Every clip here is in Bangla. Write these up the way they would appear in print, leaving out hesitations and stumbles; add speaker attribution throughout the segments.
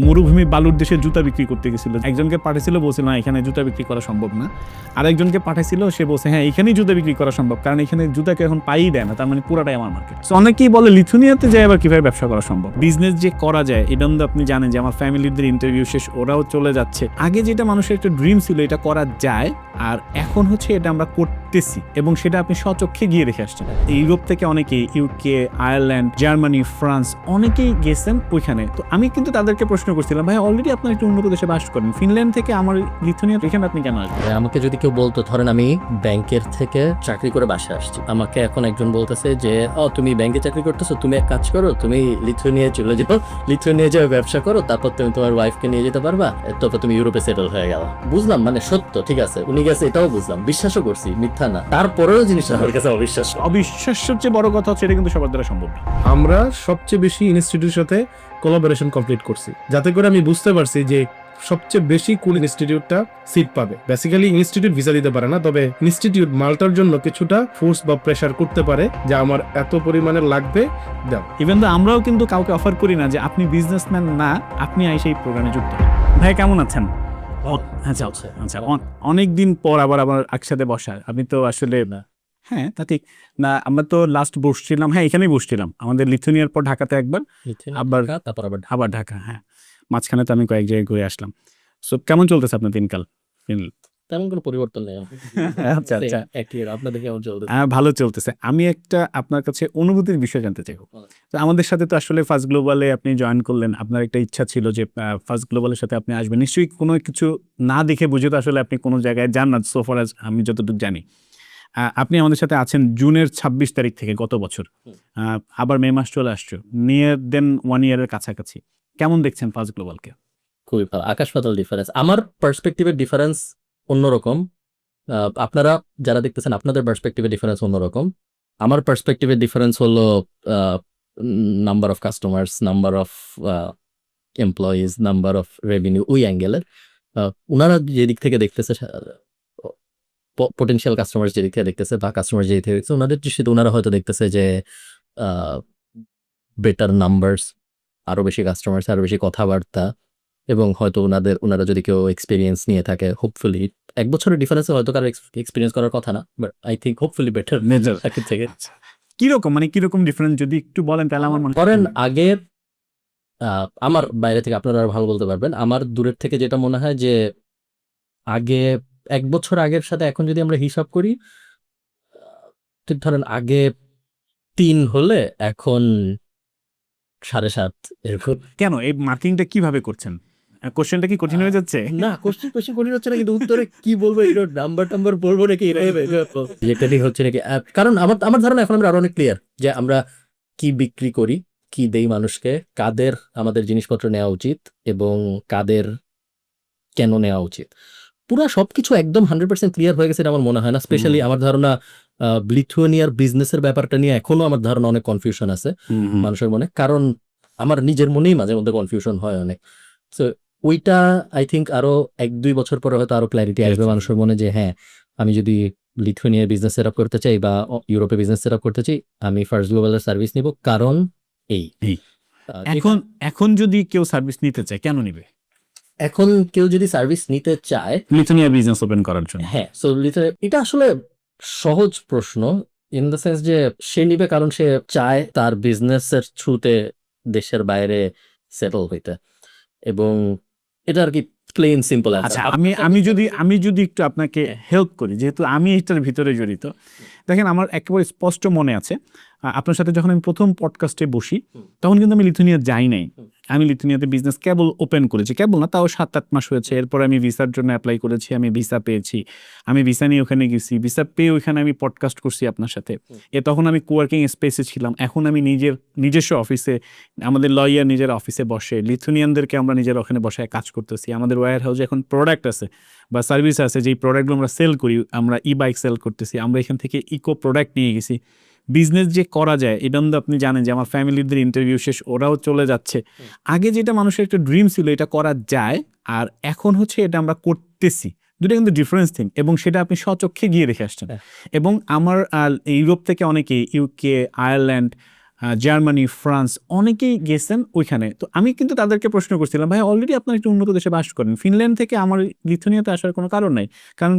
Speaker 1: মরুভূমি বালুর দেশে জুতা বিক্রি করতে গেছিল, একজনকে পাঠাইছিল বলছিল না এখানে জুতা বিক্রি করা সম্ভব না, আরেকজনকে পাঠাইছিল সে বলছে হ্যাঁ এখানেই জুতা বিক্রি করা সম্ভব, কারণ এখানে জুতাকে এখন পাইই দেয় না, তার মানে পুরাটাই আমার মার্কেট। তো অনেকেই বলে লিথুনিয়াতে যায় আবার কিভাবে ব্যবসা করা সম্ভব, বিজনেস যে করা যায় এটা তো আপনি জানেন যে আমার ফ্যামিলিদের ইন্টারভিউ শেষ, ওরাও চলে যাচ্ছে। আগে যেটা মানুষের একটা ড্রিম ছিল এটা করা যায়, আর এখন হচ্ছে এটা আমরা করতেছি এবং সেটা আপনি স্বচক্ষে গিয়ে দেখে আসছেন। ইউরোপ থেকে অনেকেই ইউকে, আয়ারল্যান্ড, জার্মানি, ফ্রান্স অনেকেই গেছেন ওইখানে। তো আমি কিন্তু তাদেরকে প্রশ্ন করছিলাম ভাই অলরেডি আপনার একটু উন্নত দেশে বাস করেন, ফিনল্যান্ড থেকে আমার লিথুনিয়া, এখানে আপনি কেন আসবেন?
Speaker 2: আমাকে যদি কেউ বলতো, ধরেন আমি ব্যাংকের থেকে চাকরি করে বাসায় আসছি, আমাকে এখন একজন বলতেছে যে তুমি ব্যাংকে চাকরি করতেছো, তুমি এক কাজ করো, তুমি লিথুনিয়া চলে যাও, লিথুনিয়া যাও ব্যবসা করো, তারপর তুমি তোমার ওয়াইফকে নিয়ে যেতে পারবা, তারপর তুমি ইউরোপে সেটেল হয়ে গেল। বুঝলাম, মানে সত্য, ঠিক আছে, উনি গেছে এটাও বুঝলাম, বিশ্বাসও করছি, মিথ্যা না, তারপরেও জিনিসটা আমার কাছে অবিশ্বাস্য।
Speaker 1: অবিশ্বাস্যের চেয়ে বড় কথা হচ্ছে এটা কিন্তু সবার দ্বারা সম্ভব না।
Speaker 3: আমরা সবচেয়ে বেশি ইনস্টিটিউটের সাথে কোলাবোরেশন কমপ্লিট করছি, যাতে করে আমি বুঝতে পারছি যে সবচেয়ে বেশি কোন ইনস্টিটিউটটা সিট পাবে। বেসিক্যালি ইনস্টিটিউট ভিসা দিতে পারে না, তবে ইনস্টিটিউট মাল্টার জন্য কিছুটা ফোর্স বা প্রেশার করতে পারে যে আমার এত পরিমাণে লাগবে দাও।
Speaker 1: ইভেন তো আমরাও কিন্তু কাউকে অফার করি না যে আপনি বিজনেসম্যান না, আপনি সেই প্রোগ্রামে যুক্ত হন। ভাই কেমন আছেন? আচ্ছা আচ্ছা, অনেকদিন পর আবার একসাথে বসা, আমি তো আসলে হ্যাঁ তা ঠিক না, আমরা তো লাস্ট বসছিলাম, হ্যাঁ এখানেই বসছিলাম আমাদের লিথুনিয়ার পর ঢাকাতে একবার, আবার ঢাকা, হ্যাঁ মাঝখানে তো আমি কয়েক জায়গায় ঘুরে আসলাম। সো কেমন চলতেছে আপনার দিনকাল?
Speaker 2: তেমন কোনো পরিবর্তন নেই।
Speaker 1: আচ্ছা আচ্ছা,
Speaker 2: আপনাদের কেমন চলতেছে?
Speaker 1: ভালো চলতেছে। আমি একটা আপনার কাছে অনুভূতির বিষয় জানতে চাইব। তো আমাদের সাথে তো আসলে ফার্স্ট গ্লোবালে আপনি জয়েন করলেন, আপনার একটা ইচ্ছা ছিল যে ফার্স্ট গ্লোবালের সাথে আপনি আসবেন, নিশ্চয়ই কোনো কিছু না দেখে বুঝে তো আসলে আপনি কোনো জায়গায় যান না, সো ফার অ্যাজ আমি যতটুকু জানি। আপনি আমাদের সাথে আছেন জুনের 26 তারিখ থেকে গত বছর, আবার মে মাস চলে আসছো, নিয়ার দেন 1 ইয়ারের কাছাকাছি। কেমন দেখছেন ফার্স্ট গ্লোবালকে?
Speaker 2: খুবই ভালো, আকাশ পাতাল ডিফারেন্স। আমার পার্সপেক্টিভের ডিফারেন্স অন্যরকম, আপনারা যারা দেখতেছেন আপনাদের পার্সপেক্টিভের ডিফারেন্স অন্যরকম। আমার পার্সপেক্টিভের ডিফারেন্স হলো number of customers, number of employees, number of revenue, ওই অ্যাঙ্গেলের। ওনারা যেদিক থেকে দেখতেছে, পটেনশিয়াল কাস্টমার যেদিক থেকে দেখতেছে বা কাস্টমার যেদিক থেকে দেখতেছে, ওনাদের দৃষ্টিতে ওনারা হয়তো দেখতেছে যে বেটার নাম্বারস, আরো বেশি কাস্টমার, আরো বেশি কথাবার্তা, এবং হয়তো ওনারা যদি কেউ এক্সপিরিয়েন্স নিয়ে থাকে, হোপফুলি 1 বছরের ডিফারেন্সে হয়তো কারো এক্সপিরিয়েন্স করার কথা না, but I think hopefully better আগের থেকে।
Speaker 1: কিরকম, মানে কিরকম ডিফারেন্স যদি একটু বলেন তাহলে আমার মনে
Speaker 2: করেন। আগে আমার বাইরে থেকে আপনারা আরো ভালো বলতে পারবেন, আমার দূরের থেকে যেটা মনে হয় যে আগে 1 বছর আগের সাথে এখন যদি আমরা হিসাব করি, ঠিক ধরেন আগে 3 হলে এখন 7.5 এরকম।
Speaker 1: কেন এই মার্কিংটা কিভাবে করছেন? কোশ্চেনটা কি কঠিন হয়ে যাচ্ছে?
Speaker 2: না, কোশ্চেন কঠিন হচ্ছে না, কিন্তু উত্তরে কি বলবো, এটা নাম্বার বলবো নাকি, যেটাই হচ্ছে নাকি। কারণ আমার ধারণা এখন আমরা আরো অনেক ক্লিয়ার যে আমরা কি বিক্রি করি, কি দেই মানুষকে, কাদের আমাদের জিনিসপত্র নেওয়া উচিত এবং কাদের কেন নেওয়া উচিত, পুরো সবকিছু একদম 100% ক্লিয়ার হয়ে গেছে আমার মনে হয় না। স্পেশালি আমার ধারণা লিথুয়ানিয়ার বিজনেসের ব্যাপারটা নিয়ে এখনো আমার ধারণা অনেক কনফিউশন আছে মানুষের মনে, কারণ আমার নিজের মনেই মাঝে মধ্যে কনফিউশন হয় অনেক। সো ওইটা আই থিঙ্ক আরো 1-2 বছর পরে হয়তো আরো ক্ল্যারিটি আসবে মানুষের মনে যে হ্যাঁ, আমি যদি লিথুয়ানিয়ার বিজনেস সেট আপ করতে চাই বা ইউরোপে বিজনেস সেট আপ করতে চাই, আমি ফার্স্ট গ্লোবালের সার্ভিস নিব, কারণ
Speaker 1: এখন যদি কেউ সার্ভিস নিতে চায় কেন নিবে?
Speaker 2: এখন কেউ যদি সার্ভিস নিতে চায়
Speaker 1: লিথুনিয়া বিজনেস ওপেন করার জন্য,
Speaker 2: হ্যাঁ, সো এটা আসলে সহজ প্রশ্ন, ইন দ্য সেন্স যে সে নিবে কারণ সে চায় তার বিজনেসের থ্রুতে দেশের বাইরে সেটেল হইতে, এবং এটা আর কি প্লেন সিম্পল।
Speaker 1: আচ্ছা, আমি যদি একটু আপনাকে হেল্প করি, যেহেতু আমি এটার ভিতরে জড়িত। দেখেন আমার একেবারে স্পষ্ট মনে আছে, আপনার সাথে যখন আমি প্রথম পডকাস্টে বসি তখন কিন্তু আমি লিথুনিয়া যাই নাই। আমি লিথুনিয়াতে বিজনেস কেবল ওপেন করেছি, কেবল না তাও 7-8 মাস হয়েছে। এরপর আমি ভিসার জন্য অ্যাপ্লাই করেছি, আমি ভিসা পেয়েছি, আমি ভিসা নিয়ে ওখানে গেছি, ভিসা পেয়ে ওইখানে আমি পডকাস্ট করছি আপনার সাথে। তখন আমি কোয়ার্কিং স্পেসে ছিলাম, এখন আমি নিজস্ব অফিসে, আমাদের লয়ার নিজের অফিসে বসে লিথুনিয়ানদেরকে আমরা নিজের ওখানে বসায় কাজ করতেছি। আমাদের ওয়্যার হাউসে এখন প্রোডাক্ট আছে বা সার্ভিস আছে, যেই প্রোডাক্টগুলো আমরা সেল করি, আমরা বাইক সেল করতেছি, আমরা এখান থেকে ইকো প্রোডাক্ট নিয়ে গেছি। বিজনেস যে করা যায় এটা তো আপনি জানেন যে আমার ফ্যামিলিদের ইন্টারভিউ শেষ, ওরাও চলে যাচ্ছে। আগে যেটা মানুষের একটা ড্রিম ছিল এটা করা যায়, আর এখন হচ্ছে এটা আমরা করতেছি, দুটো কিন্তু ডিফারেন্স থিং, এবং সেটা আপনি স্বচক্ষে গিয়ে দেখে আসছেন। এবং আমার ইউরোপ থেকে অনেকেই ইউকে, আয়ারল্যান্ড, জার্মানি, ফ্রান্স অনেকেই গেছেন ওইখানে। তো আমি কিন্তু তাদেরকে প্রশ্ন করছিলাম, ভাই অলরেডি আপনার একটু উন্নত দেশে বাস করেন, ফিনল্যান্ড থেকে আমার লিথুনিয়াতে আসার কোনো কারণ নাই, কারণ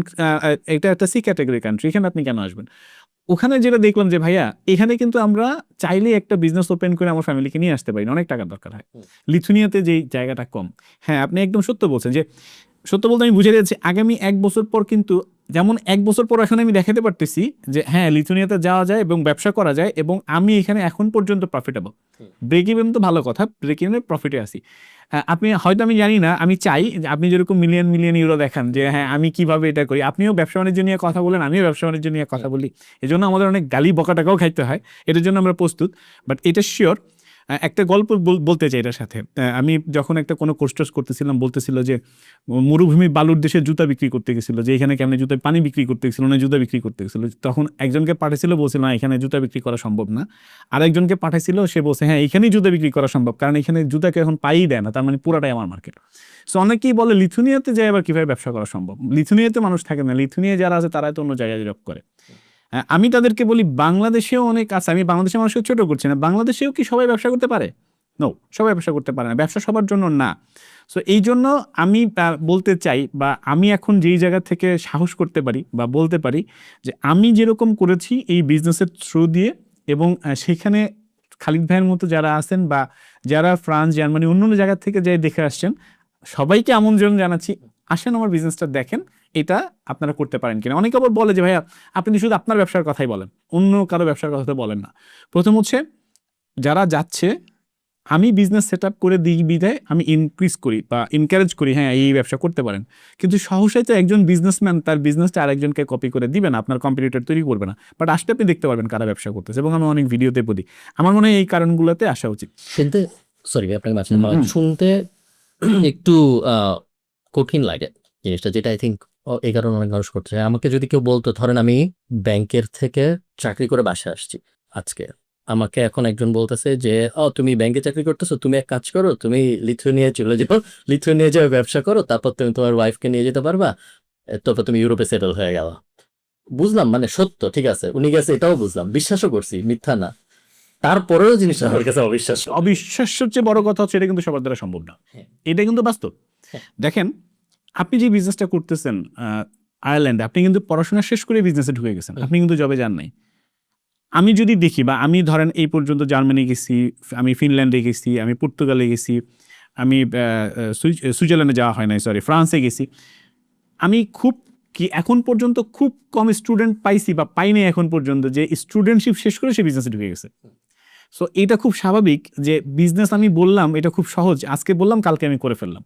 Speaker 1: এটা একটা সি ক্যাটাগরি কান্ট্রি, এখানে আপনি কেন আসবেন? ওখানে যেটা দেখলাম যে ভাইয়া এখানে কিন্তু আমরা চাইলে একটা বিজনেস ওপেন করে আমার ফ্যামিলিকে নিয়ে আসতে পারি না, অনেক টাকার দরকার হয়। লিথুনিয়াতে যেই জায়গাটা কম। হ্যাঁ, আপনি একদম সত্য বলছেন, যে সত্য বলতে আমি বুঝে যাচ্ছি আগামী 1 বছর পর কিন্তু, যেমন 1 বছর পর এখন আমি দেখাতে পারতেছি যে হ্যাঁ লিথুনিয়াতে যাওয়া যায় এবং ব্যবসা করা যায়, এবং আমি এখানে এখন পর্যন্ত প্রফিটেবল। ব্রেক ইভেন তো ভালো কথা, ব্রেক ইভেনের প্রফিটে আসি। আপনি হয়তো, আমি জানি না, আমি চাই যে আপনি যেরকম মিলিয়ন মিলিয়ন ইউরো দেখান যে হ্যাঁ আমি কিভাবে এটা করি, আপনিও ব্যবসা বাণিজ্য নিয়ে কথা বলেন, আমিও ব্যবসা বাণিজ্য নিয়ে কথা বলি, এজন্য আমাদের অনেক গালি বকা টাকাও খাইতে হয়, এটার জন্য আমরা প্রস্তুত। বাট এটা শিওর, একটা গল্প বলতে চাই এটার সাথে। আমি যখন একটা কোনো কোর্স করতেছিলাম, বলতেছিল যে মরুভূমি বালুর দেশে জুতা বিক্রি করতে গেছিল, যে এখানে কেমন জুতা, পানি বিক্রি করতে গেছিল না জুতা বিক্রি করতে গেছিল, তখন একজনকে পাঠাইছিল, বলছিল না এখানে জুতা বিক্রি করা সম্ভব না। আরেকজনকে পাঠাইছিল, সে বলছে হ্যাঁ এখানেই জুতা বিক্রি করা সম্ভব, কারণ এখানে জুতাকে এখন পাই দেয় না, তার মানে পুরাটাই আমার মার্কেট। সো অনেকেই বলে লিথুনিয়াতে যায় আবার কিভাবে ব্যবসা করা সম্ভব, লিথুনিয়াতে মানুষ থাকে না, লিথুনিয়া যারা আছে তারা তো অন্য জায়গায় জব করে। আমি তাদেরকে বলি বাংলাদেশেও অনেক আছে, আমি বাংলাদেশের মানুষকে ছোট করছি না, বাংলাদেশেও কি সবাই ব্যবসা করতে পারে? নো, সবাই ব্যবসা করতে পারে না, ব্যবসা সবার জন্য না। সো এই জন্য আমি বলতে চাই, বা আমি এখন যেই জায়গা থেকে সাহস করতে পারি বা বলতে পারি যে আমি যেরকম করেছি এই বিজনেসের থ্রু দিয়ে, এবং সেখানে খালিদ ভাইয়ের মতো যারা আছেন বা যারা ফ্রান্স, জার্মানি, অন্য জায়গা থেকে যাই দেখে আসছেন, সবাইকে আমন্ত্রণ জানাচ্ছি, আসেন আমার বিজনেসটা দেখেন, এটা আপনারা করতে পারেন কিনা। অনেকে আবার বলে যে ভাইয়া আপনি শুধু আপনার ব্যবসার কথাই বলেন, অন্য কারো ব্যবসার কথা তো বলেন না। প্রথম হচ্ছে, যারা যাচ্ছে আমি বিজনেস সেট আপ করে দিই বিধায় আমি ইনক্রিজ করি বা এনকারেজ করি, হ্যাঁ এই ব্যবসা করতে পারেন, কিন্তু সহসাই তো একজন বিজনেসম্যান তার বিজনেসটা আরেকজনকে কপি করে দিবে না, আপনার কম্পিটিটর তৈরি করবে না। বাট আসলে আপনি দেখতে পারবেন কারা ব্যবসা করতেছে, এবং আমি অনেক ভিডিওতে বলি, আমার মনে হয় এই কারণগুলোতে আসা উচিত।
Speaker 2: শুনতে, সরি আপনাকে মাঝখানে শুনতে একটু কঠিন লাগে জিনিসটা, যেটা আই থিঙ্ক এই কারণে অনেক মানুষ করতে চায়। আমাকে যদি কেউ বলতো, ধরেন আমি ব্যাংকের থেকে চাকরি করে বাসায় আসছি আজকে, আমাকে এখন একজন বলতেছে যে তুমি ব্যাংকে চাকরি করতেছো, তুমি এক কাজ করো, তুমি লিথুনিয়া চলে যাও, লিথুনিয়া যাও ব্যবসা করো, তারপর তুমি তোমার ওয়াইফকে নিয়ে যেতে পারবা, তারপর তুমি ইউরোপে সেটেল হয়ে গেল। বুঝলাম, মানে সত্য, ঠিক আছে, উনি গেছে এটাও বুঝলাম, বিশ্বাসও করছি, মিথ্যা না। তারপরেও জিনিসটা আমার কাছে অবিশ্বাস।
Speaker 1: অবিশ্বাস্যের চেয়ে বড় কথা হচ্ছে এটা কিন্তু সবার দ্বারা সম্ভব না, এটা কিন্তু বাস্তব। দেখেন, আপনি যে বিজনেসটা করতেছেন আয়ারল্যান্ডে, আপনি কিন্তু পড়াশোনা শেষ করে বিজনেসে ঢুকে গেছেন, আপনি কিন্তু জবে যান নাই। আমি যদি দেখি, বা আমি ধরেন এই পর্যন্ত জার্মানি গেছি, আমি ফিনল্যান্ডে গেছি, আমি পর্তুগালে গেছি, আমি সুইজারল্যান্ডে যাওয়া হয় নাই, সরি ফ্রান্সে গেছি, আমি খুব কি এখন পর্যন্ত খুব কম স্টুডেন্ট পাইছি বা পাইনি এখন পর্যন্ত যে স্টুডেন্টশিপ শেষ করে সে বিজনেসে ঢুকে গেছে। সো এটা খুব স্বাভাবিক যে বিজনেস, আমি বললাম এটা খুব সহজ, আজকে বললাম কালকে আমি করে ফেললাম।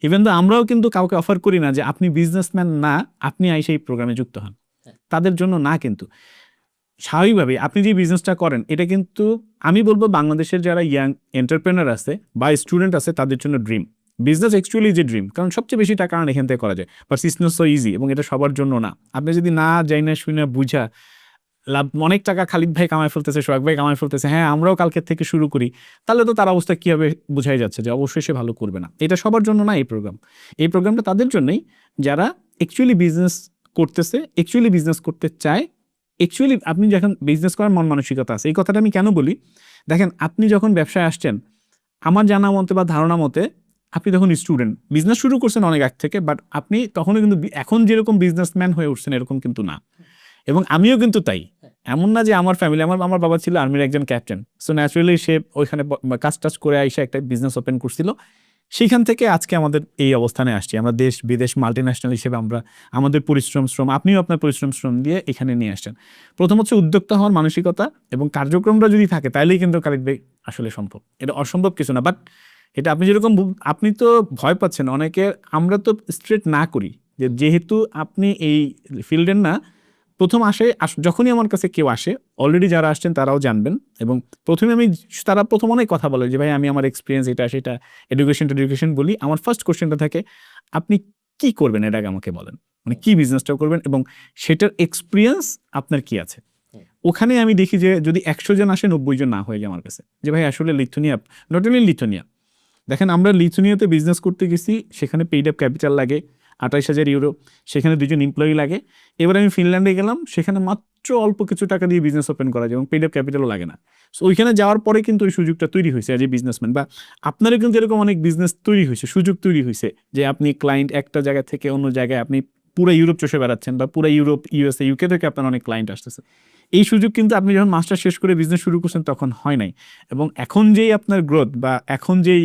Speaker 1: ইভেন তো আমরাও কিন্তু কাউকে অফার করি না যে আপনি বিজনেসম্যান না, আপনি আইসে এই প্রোগ্রামে যুক্ত হন, তাদের জন্য না। কিন্তু স্বাভাবিকভাবে আপনি যে বিজনেসটা করেন, এটা কিন্তু আমি বলবো বাংলাদেশের যারা ইয়াং এন্টারপ্রেনার আছে বা স্টুডেন্ট আছে তাদের জন্য ড্রিম। বিজনেস অ্যাকচুয়ালি যে ড্রিম, কারণ সবচেয়ে বেশি টাকা এখান থেকে করা যায়, but it's not so easy, এবং এটা সবার জন্য না। আপনি যদি না যাই না শুনে বুঝা লাভ, অনেক টাকা খালিদ ভাই কামাই ফেলতেছে, সোহাগ ভাই কামাই ফেলতেছে, হ্যাঁ আমরাও কালকের থেকে শুরু করি, তাহলে তো তার অবস্থা কী হবে বোঝাই যাচ্ছে যে অবশ্যই সে ভালো করবে না। এটা সবার জন্য না এই প্রোগ্রাম, এই প্রোগ্রামটা তাদের জন্যই যারা অ্যাকচুয়ালি বিজনেস করতেছে, অ্যাকচুয়ালি বিজনেস করতে চায়। অ্যাকচুয়ালি আপনি যখন বিজনেস করার মন মানসিকতা আছে, এই কথাটা আমি কেন বলি, দেখেন আপনি যখন ব্যবসায় আসছেন, আমার জানা মতে বা ধারণা মতে আপনি তখন স্টুডেন্ট, বিজনেস শুরু করছেন অনেক আগ থেকে, বাট আপনি তখনও কিন্তু এখন যেরকম বিজনেসম্যান হয়ে উঠছেন এরকম কিন্তু না। এবং আমিও কিন্তু তাই, এমন না যে আমার ফ্যামিলি, আমার বাবা ছিল আর্মির একজন ক্যাপ্টেন, সো ন্যাচুরালি সে ওইখানে কাজ টাজ করে আইসা একটা বিজনেস ওপেন করছিল, সেইখান থেকে আজকে আমাদের এই অবস্থানে আসছি, আমরা দেশ বিদেশ মাল্টি ন্যাশনাল হিসেবে আমরা আমাদের শ্রম, আপনিও আপনার শ্রম দিয়ে এখানে নিয়ে আসছেন। প্রথম হচ্ছে উদ্যোক্তা হওয়ার মানসিকতা এবং কার্যক্রমটা যদি থাকে, তাইলেই কিন্তু খালিদ ভাই আসলে সম্ভব, এটা অসম্ভব কিছু না। বাট এটা আপনি যেরকম, আপনি তো ভয় পাচ্ছেন অনেকে, আমরা তো স্ট্রেট না করি যে যেহেতু আপনি এই ফিল্ডের না, প্রথম যখনই আমার কাছে কেউ আসে, অলরেডি যারা আসছেন তারাও জানবেন, এবং প্রথমে তারা প্রথম অনেক কথা বলে যে ভাই আমি আমার এক্সপিরিয়েন্স এটা সেটা এডুকেশন বলি, আমার ফার্স্ট কোশ্চেনটা থাকে আপনি কি করবেন, এটা আগে আমাকে বলেন, মানে কি বিজনেসটা করবেন এবং সেটার এক্সপিরিয়েন্স আপনার কি আছে। ওখানে আমি দেখি যে যদি 100 জন আসে 90 জন না হয়ে যায় আমার কাছে, যে ভাই আসলে লিথুনিয়া, নট অনলি লিথুনিয়া, দেখেন আমরা লিথুনিয়াতে বিজনেস করতে গেছি, সেখানে পেইড আপ ক্যাপিটাল লাগে, €28,000, সেখানে 2জন এমপ্লয়ি লাগে। এবার আমি ফিনল্যান্ডে গেলাম, সেখানে মাত্র অল্প কিছু টাকা দিয়ে বিজনেস ওপেন করা যায় এবং পেড আপ ক্যাপিটালও লাগে না। সো ওইখানে যাওয়ার পরে কিন্তু ওই সুযোগটা তৈরি হয়েছে অ্যাজ এ বিজনেসম্যান, বা আপনারও কিন্তু এরকম অনেক বিজনেস তৈরি হয়েছে, সুযোগ তৈরি হয়েছে যে আপনি ক্লায়েন্ট একটা জায়গা থেকে অন্য জায়গায়, আপনি পুরো ইউরোপ চষে বেড়াচ্ছেন, বা পুরো ইউরোপ, ইউএসএ, ইউকে থেকে আপনার অনেক ক্লায়েন্ট আসতেছে। এই সুযোগ কিন্তু আপনি যখন মাস্টার শেষ করে বিজনেস শুরু করছেন তখন হয় নাই। এবং এখন যেই আপনার গ্রোথ, বা এখন যেই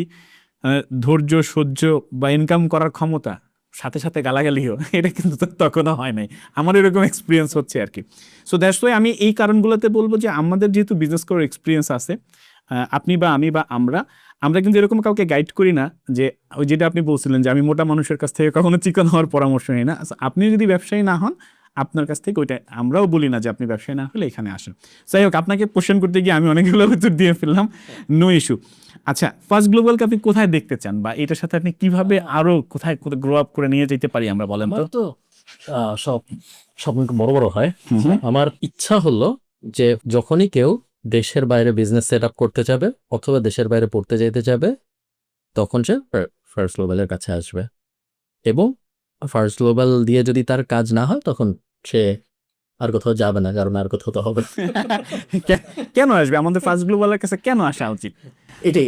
Speaker 1: ধৈর্য, সহ্য বা ইনকাম করার ক্ষমতা, সাথে সাথে গালাগালিও, এটা কিন্তু তখনও হয় নাই। আমার এরকম এক্সপিরিয়েন্স হচ্ছে আর কি। সো দ্যাটস ওয়াই আমি এই কারণগুলোতে বলবো যে আমাদের যেহেতু বিজনেস করার এক্সপিরিয়েন্স আছে, আপনি বা আমি বা আমরা কিন্তু এরকম কাউকে গাইড করি না যে ওই যেটা আপনি বলছিলেন যে আমি মোটা মানুষের কাছ থেকে কখনো চিকন হওয়ার পরামর্শ নিই না। So, আপনি যদি ব্যবসায়ী না হন, আপনার কাছ থেকে ওইটা আমরাও বলি না যে আপনি ব্যবসায়ী না হলে এখানে আসেন। যাই হোক, আপনাকে কোশ্চেন করতে গিয়ে আমি অনেকগুলো উত্তর দিয়ে ফেললাম, নো ইস্যু। আচ্ছা, ফার্স্ট গ্লোবালকে আপনি কোথায় দেখতে চান, বা এটার সাথে আপনি কিভাবে আরো কোথায় গ্রো আপ করে নিয়ে যেতে পারি আমরা, বলেন তো।
Speaker 2: আমার তো সব স্বপ্ন বড় বড় হয়। আমার ইচ্ছা হলো যে যখনই কেউ দেশের বাইরে বিজনেস সেট আপ করতে যাবে অথবা দেশের বাইরে পড়তে যেতে যাবে, তখন সে ফার্স্ট গ্লোবালের কাছে আসবে, এবং ফার্স্ট গ্লোবাল দিয়ে যদি তার কাজ না হয় তখন সে আর কোথাও যাবে না, কারণ আর কোথাও তো হবে না।
Speaker 1: কেন আসবে আমাদের ফার্স্ট গ্লোবালের কাছে, কেন আসা উচিত?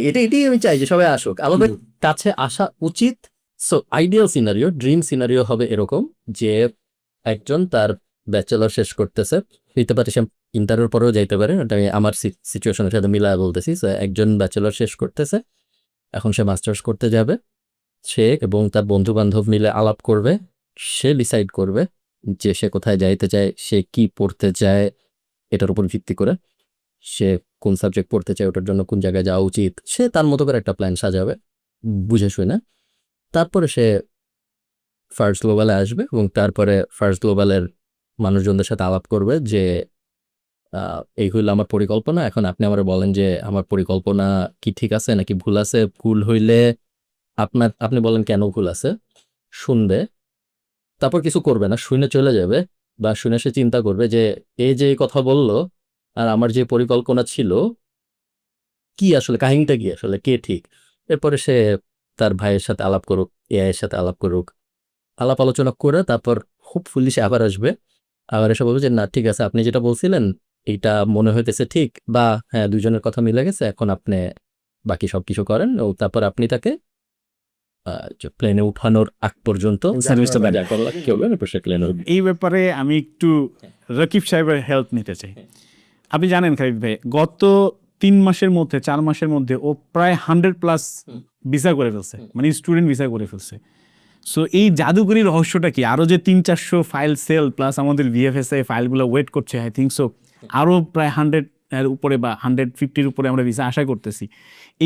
Speaker 2: এটাই আমি চাই যে সবাই আসুক, আমাদের কাছে আসা উচিত। So ideal scenario, dream scenario হবে এরকম যে একজন তার ব্যাচেলর শেষ করতেছে, হইতে পারে সে ইন্টারের পরেও যাইতে পারে, ওটা আমি আমার সিচুয়েশনের সাথে মিলায় বলতেছি। So, একজন ব্যাচেলর শেষ করতেছে, এখন সে মাস্টার্স করতে যাবে, সে এবং তার বন্ধু বান্ধব মিলে আলাপ করবে, সে ডিসাইড করবে যে সে কোথায় যাইতে চায়, সে কি পড়তে চায়, এটার উপর ভিত্তি করে সে কোন সাবজেক্ট পড়তে চায়, ওটার জন্য কোন জায়গায় যাওয়া উচিত, সে তার মতো করে একটা প্ল্যান সাজাবে বুঝে শুনে। তারপরে সে ফার্স্ট গ্লোবালে আসবে এবং তারপরে ফার্স্ট গ্লোবালের মানুষজনদের সাথে আলাপ করবে যে এই হইলো আমার পরিকল্পনা, এখন আপনি আমার বলেন যে আমার পরিকল্পনা কি ঠিক আছে নাকি ভুল আছে। ভুল হইলে আপনি বলেন কেন ভুল আছে, শুনবে, তারপর কিছু করবে না, শুনে চলে যাবে, বা শুনে সে চিন্তা করবে যে এই যে কথা বললো আর আমার যে পরিকল্পনা ছিল কি আসলে, কাহিনীটা কি আসলে, কে ঠিক। এরপরে সে তার ভাইয়ের সাথে আলাপ করুক, এআই এর সাথে আলাপ করুক, আলাপ আলোচনা করে তারপর হোপফুলি সে আবার আসবে, আবার এসে বলবে যে না ঠিক আছে, আপনি যেটা বলছিলেন এইটা মনে হইতেছে ঠিক, বা হ্যাঁ দুজনের কথা মিলে গেছে, এখন আপনি বাকি সব কিছু করেন। ও তারপর আপনি তাকে প্লেনে উঠানোর আগ পর্যন্ত
Speaker 1: সার্ভিসটা দেন।
Speaker 2: যা করা লাগে কেউ সে প্লেনে উঠবে।
Speaker 1: এই ব্যাপারে আমি একটু রকিব সাহেবের হেল্প নিতে চাই। আপনি জানেন খালিদ ভাই, গত 3 মাসের মধ্যে 4 মাসের মধ্যে ও প্রায় 100+ ভিসা করে ফেলছে, মানে স্টুডেন্ট ভিসা করে ফেলছে। সো এই জাদুকরি রহস্যটা কি? আরো যে 300-400 ফাইল সেল প্লাস আমাদের ভিএফএসআই ফাইলগুলো ওয়েট করছে, আই থিঙ্ক সো আরো প্রায় 100 এর উপরে বা 150-র উপরে আমরা ভিসা আশা করতেছি।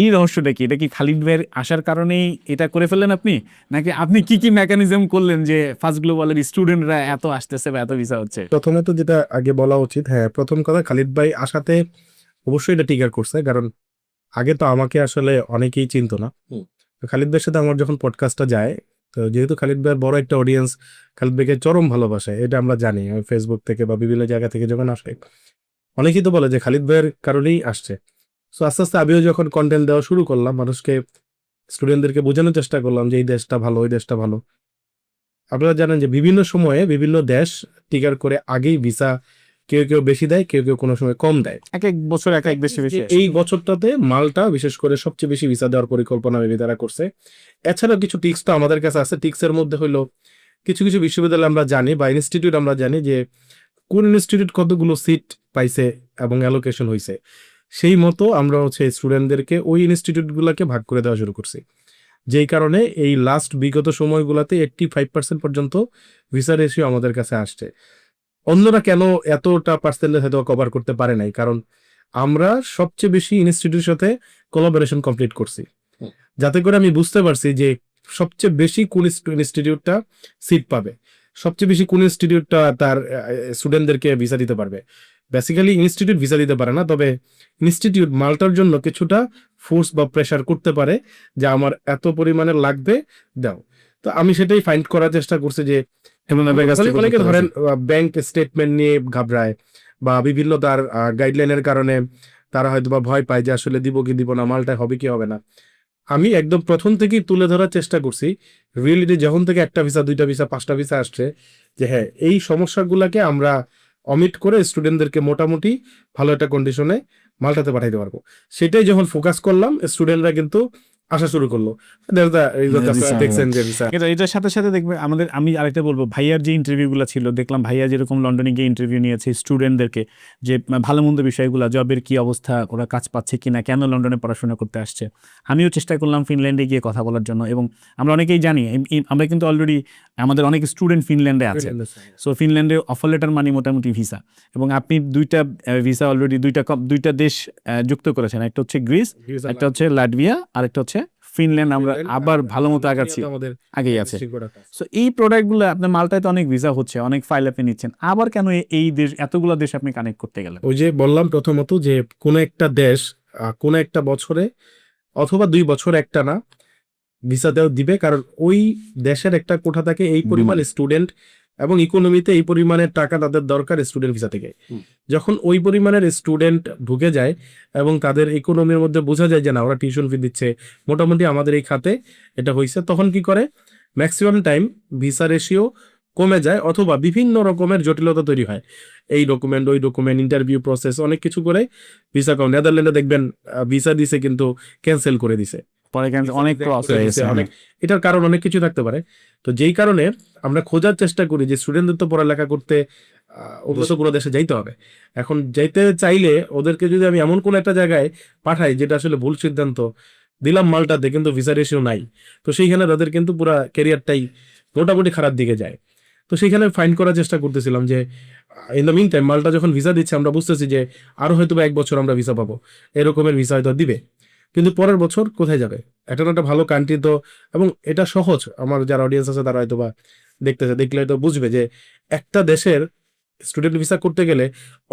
Speaker 1: এই রহস্যটা কি? এটা কি খালিদ ভাইয়ের আসার কারণেই এটা করে ফেললেন আপনি, নাকি আপনি কি কি মেকানিজম করলেন যে ফার্স্ট গ্লোবালের স্টুডেন্টরা এত আসতেছে বা এত ভিসা হচ্ছে?
Speaker 3: প্রথমে তো যেটা আগে বলা উচিত, হ্যাঁ প্রথম কথা, খালিদ ভাই আসাতে অবশ্যই এটা ট্রিগার করছে, কারণ আগে তো আমাকে আসলে অনেকেই চিনতো না। তো খালিদ ভাইয়ের সাথে আমার যখন পডকাস্টটা যায়, তো যেহেতু খালিদ ভাইয়ের বড় একটা অডিয়েন্স খালিদ ভাইকে চরম ভালোবাসে, এটা আমরা জানি ফেসবুক থেকে বা বিভিন্ন জায়গা থেকে যখন আসে, অনেকেই তো বলে যে খালিদ ভাইয়ের কারণেই আসছে। সো আস্তে আস্তে আমিও যখন কন্টেন্ট দেওয়া শুরু করলাম, মানুষকে, স্টুডেন্টদেরকে বোঝানোর চেষ্টা করলাম যে এই দেশটা ভালো, ওই দেশটা ভালো। আপনারা জানেন যে বিভিন্ন সময়ে বিভিন্ন দেশ ট্রিগার করে আগেই ভিসা কেউ কেউ বেশি দেয়, কেউ কেউ কোনো সময় কম দেয়।
Speaker 1: এক এক বছর এক এক দেশে বেশি।
Speaker 3: এই বছরটাতে মালটা বিশেষ করে সবচেয়ে বেশি ভিসা দেওয়ার পরিকল্পনা মেবি তারা করছে। এছাড়াও কিছু টিক্স তো আমাদের কাছে আছে। টিক্সের মধ্যে হলো কিছু কিছু বিশ্ববিদ্যালয় আমরা জানি বা ইনস্টিটিউট আমরা জানি যে কোন ইনস্টিটিউট কতগুলো সিট পাইছে এবং অ্যালোকেশন হয়েছে, সেই মতো আমরা হচ্ছে স্টুডেন্টদেরকে ওই ইনস্টিটিউটগুলোকে ভাগ করে দেওয়া শুরু করছি। যেই কারণে এই লাস্ট বিগত সময়গুলোতে 85% পর্যন্ত ভিসা রেশিও আমাদের কাছে আসছে। অন্যরা কেন এতটা পার্সেন্টেজ হয়তো কভার করতে পারে নাই, কারণ আমরা সবচেয়ে বেশি ইনস্টিটিউটের সাথে কোলাবোরেশন কমপ্লিট করছি, যাতে করে আমি বুঝতে পারছি যে সবচেয়ে বেশি কোন ইনস্টিটিউটটা সিট পাবে, সবচেয়ে বেশি কোন ইনস্টিটিউটটা তার স্টুডেন্টদেরকে ভিসা দিতে পারবে। বেসিক্যালি ইনস্টিটিউট ভিসা দিতে পারে না, তবে ইনস্টিটিউট মাল্টার জন্য কিছুটা ফোর্স বা প্রেশার করতে পারে যে আমার এত পরিমাণে লাগবে, দাও। তো আমি সেটাই ফাইন্ড করার চেষ্টা করছি যে অনেকে ধরেন ব্যাংক স্টেটমেন্ট নিয়ে ঘাবড়ায় বা বিভিন্ন তার গাইডলাইনের কারণে তারা হয়তো বা ভয় পায় যে আসলে দিব কি দিব না, মালটা হবে কি হবে না। আমি একদম প্রথম থেকেই তুলে ধরার চেষ্টা করছি রিয়েলিটি যখন থেকে একটা ভিসা, দুইটা ভিসা, পাঁচটা ভিসা আসছে, যে হ্যাঁ এই সমস্যাগুলোকে আমরা অমিট করে স্টুডেন্টদেরকে মোটামুটি ভালো একটা কন্ডিশনে মাল্টাতে পাঠাইতে পারবো। সেটাই যখন ফোকাস করলাম, স্টুডেন্টরা কিন্তু আসা শুরু করলো। দেখছেন যে ভিসা।
Speaker 1: এটার সাথে সাথে দেখবে আমি আরেকটা বলবো, ভাইয়ার যে ইন্টারভিউগুলো ছিল, দেখলাম ভাইয়া যেরকম লন্ডনে গিয়ে ইন্টারভিউ নিয়েছে স্টুডেন্টদেরকে, যে ভালো মন্দ বিষয়গুলো, জবের কি অবস্থা, ওরা কাজ পাচ্ছে কিনা, কেন লন্ডনে পড়াশোনা করতে আসছে। আমিও চেষ্টা করলাম ফিনল্যান্ডে গিয়ে কথা বলার জন্য, এবং আমরা অনেকেই জানি আমরা কিন্তু অলরেডি আমাদের অনেক স্টুডেন্ট ফিনল্যান্ডে আছে। সো ফিনল্যান্ডে অফার লেটার মানে মোটামুটি ভিসা, এবং আপনি দুইটা ভিসা অলরেডি দুইটা দেশ যুক্ত করেছেন, একটা হচ্ছে গ্রিস, একটা হচ্ছে লাটভিয়া, আর একটা হচ্ছে ফিনল্যান্ড। আমরা আবার ভালো মতো আগাচ্ছি, আগেই আছে। সো এই প্রোডাক্টগুলো আপনার মাল্টায় তো অনেক ভিসা হচ্ছে, অনেক ফাইল আপনি নিচ্ছেন, আবার কেন এই দেশ, এতগুলো দেশ আপনি কানেক্ট করতে গেলেন?
Speaker 3: ওই যে বললাম প্রথমত যে কোনো একটা দেশ কোনো একটা বছরে অথবা 2 বছর একটা না ভিসা দেওয়া দিবে, কারণ ওই দেশের একটা কোঠা থাকে এই পরিমাণ স্টুডেন্ট, এবং ইকোনমিতে এই পরিমাণের টাকা তাদের দরকার স্টুডেন্ট ভিসা থেকে। যখন ওই পরিমাণের স্টুডেন্ট ঢুকে যায় এবং তাদের ইকোনমির মধ্যে বোঝা যায় যে না ওরা টিউশন ফি দিচ্ছে, মোটামুটি আমাদের এই খাতে এটা হয়েছে, তখন কি করে ম্যাক্সিমাম টাইম ভিসা রেশিও কমে যায়, অথবা বিভিন্ন রকমের জটিলতা তৈরি হয়। এই ডকুমেন্ট, ওই ডকুমেন্ট, ইন্টারভিউ প্রসেস, অনেক কিছু করে ভিসা কম। নেদারল্যান্ডে দেখবেন ভিসা দিছে কিন্তু ক্যান্সেল করে দিছে,
Speaker 1: পরে অনেক ক্রস হয়ে গেছে।
Speaker 3: এটার কারণ অনেক কিছু থাকতে পারে। তো যেই কারণে আমরা খোঁজার চেষ্টা করি যে স্টুডেন্টদের তো পড়ালেখা করতে উন্নত কোনো দেশে যাইতে হবে। এখন যাইতে চাইলে ওদেরকে যদি আমি এমন কোন একটা জায়গায় পাঠাই যেটা আসলে ভুল সিদ্ধান্ত, দিলাম মাল্টাতে কিন্তু ভিসা রেশিও নাই, তো সেইখানে তাদের কিন্তু পুরো ক্যারিয়ারটাই মোটামুটি খারাপ দিকে যায়। তো সেইখানে ফাইন্ড করার চেষ্টা করতেছিলাম যে ইন দ্য মিন টাইম মাল্টা যখন ভিসা দিচ্ছে আমরা বুঝতেছি যে আরো হয়তো 1 বছর আমরা ভিসা পাবো, এরকমের ভিসা হয়তো দিবে, কিন্তু পরের বছর কোথায় যাবে? এটা একটা ভালো কান্ট্রি তো, এবং এটা সহজ। আমার যারা অডিয়েন্স আছে তারা হয়তো বা দেখতেছে, দেখলে হয়তো বুঝবে যে একটা দেশের স্টুডেন্ট ভিসা করতে গেলে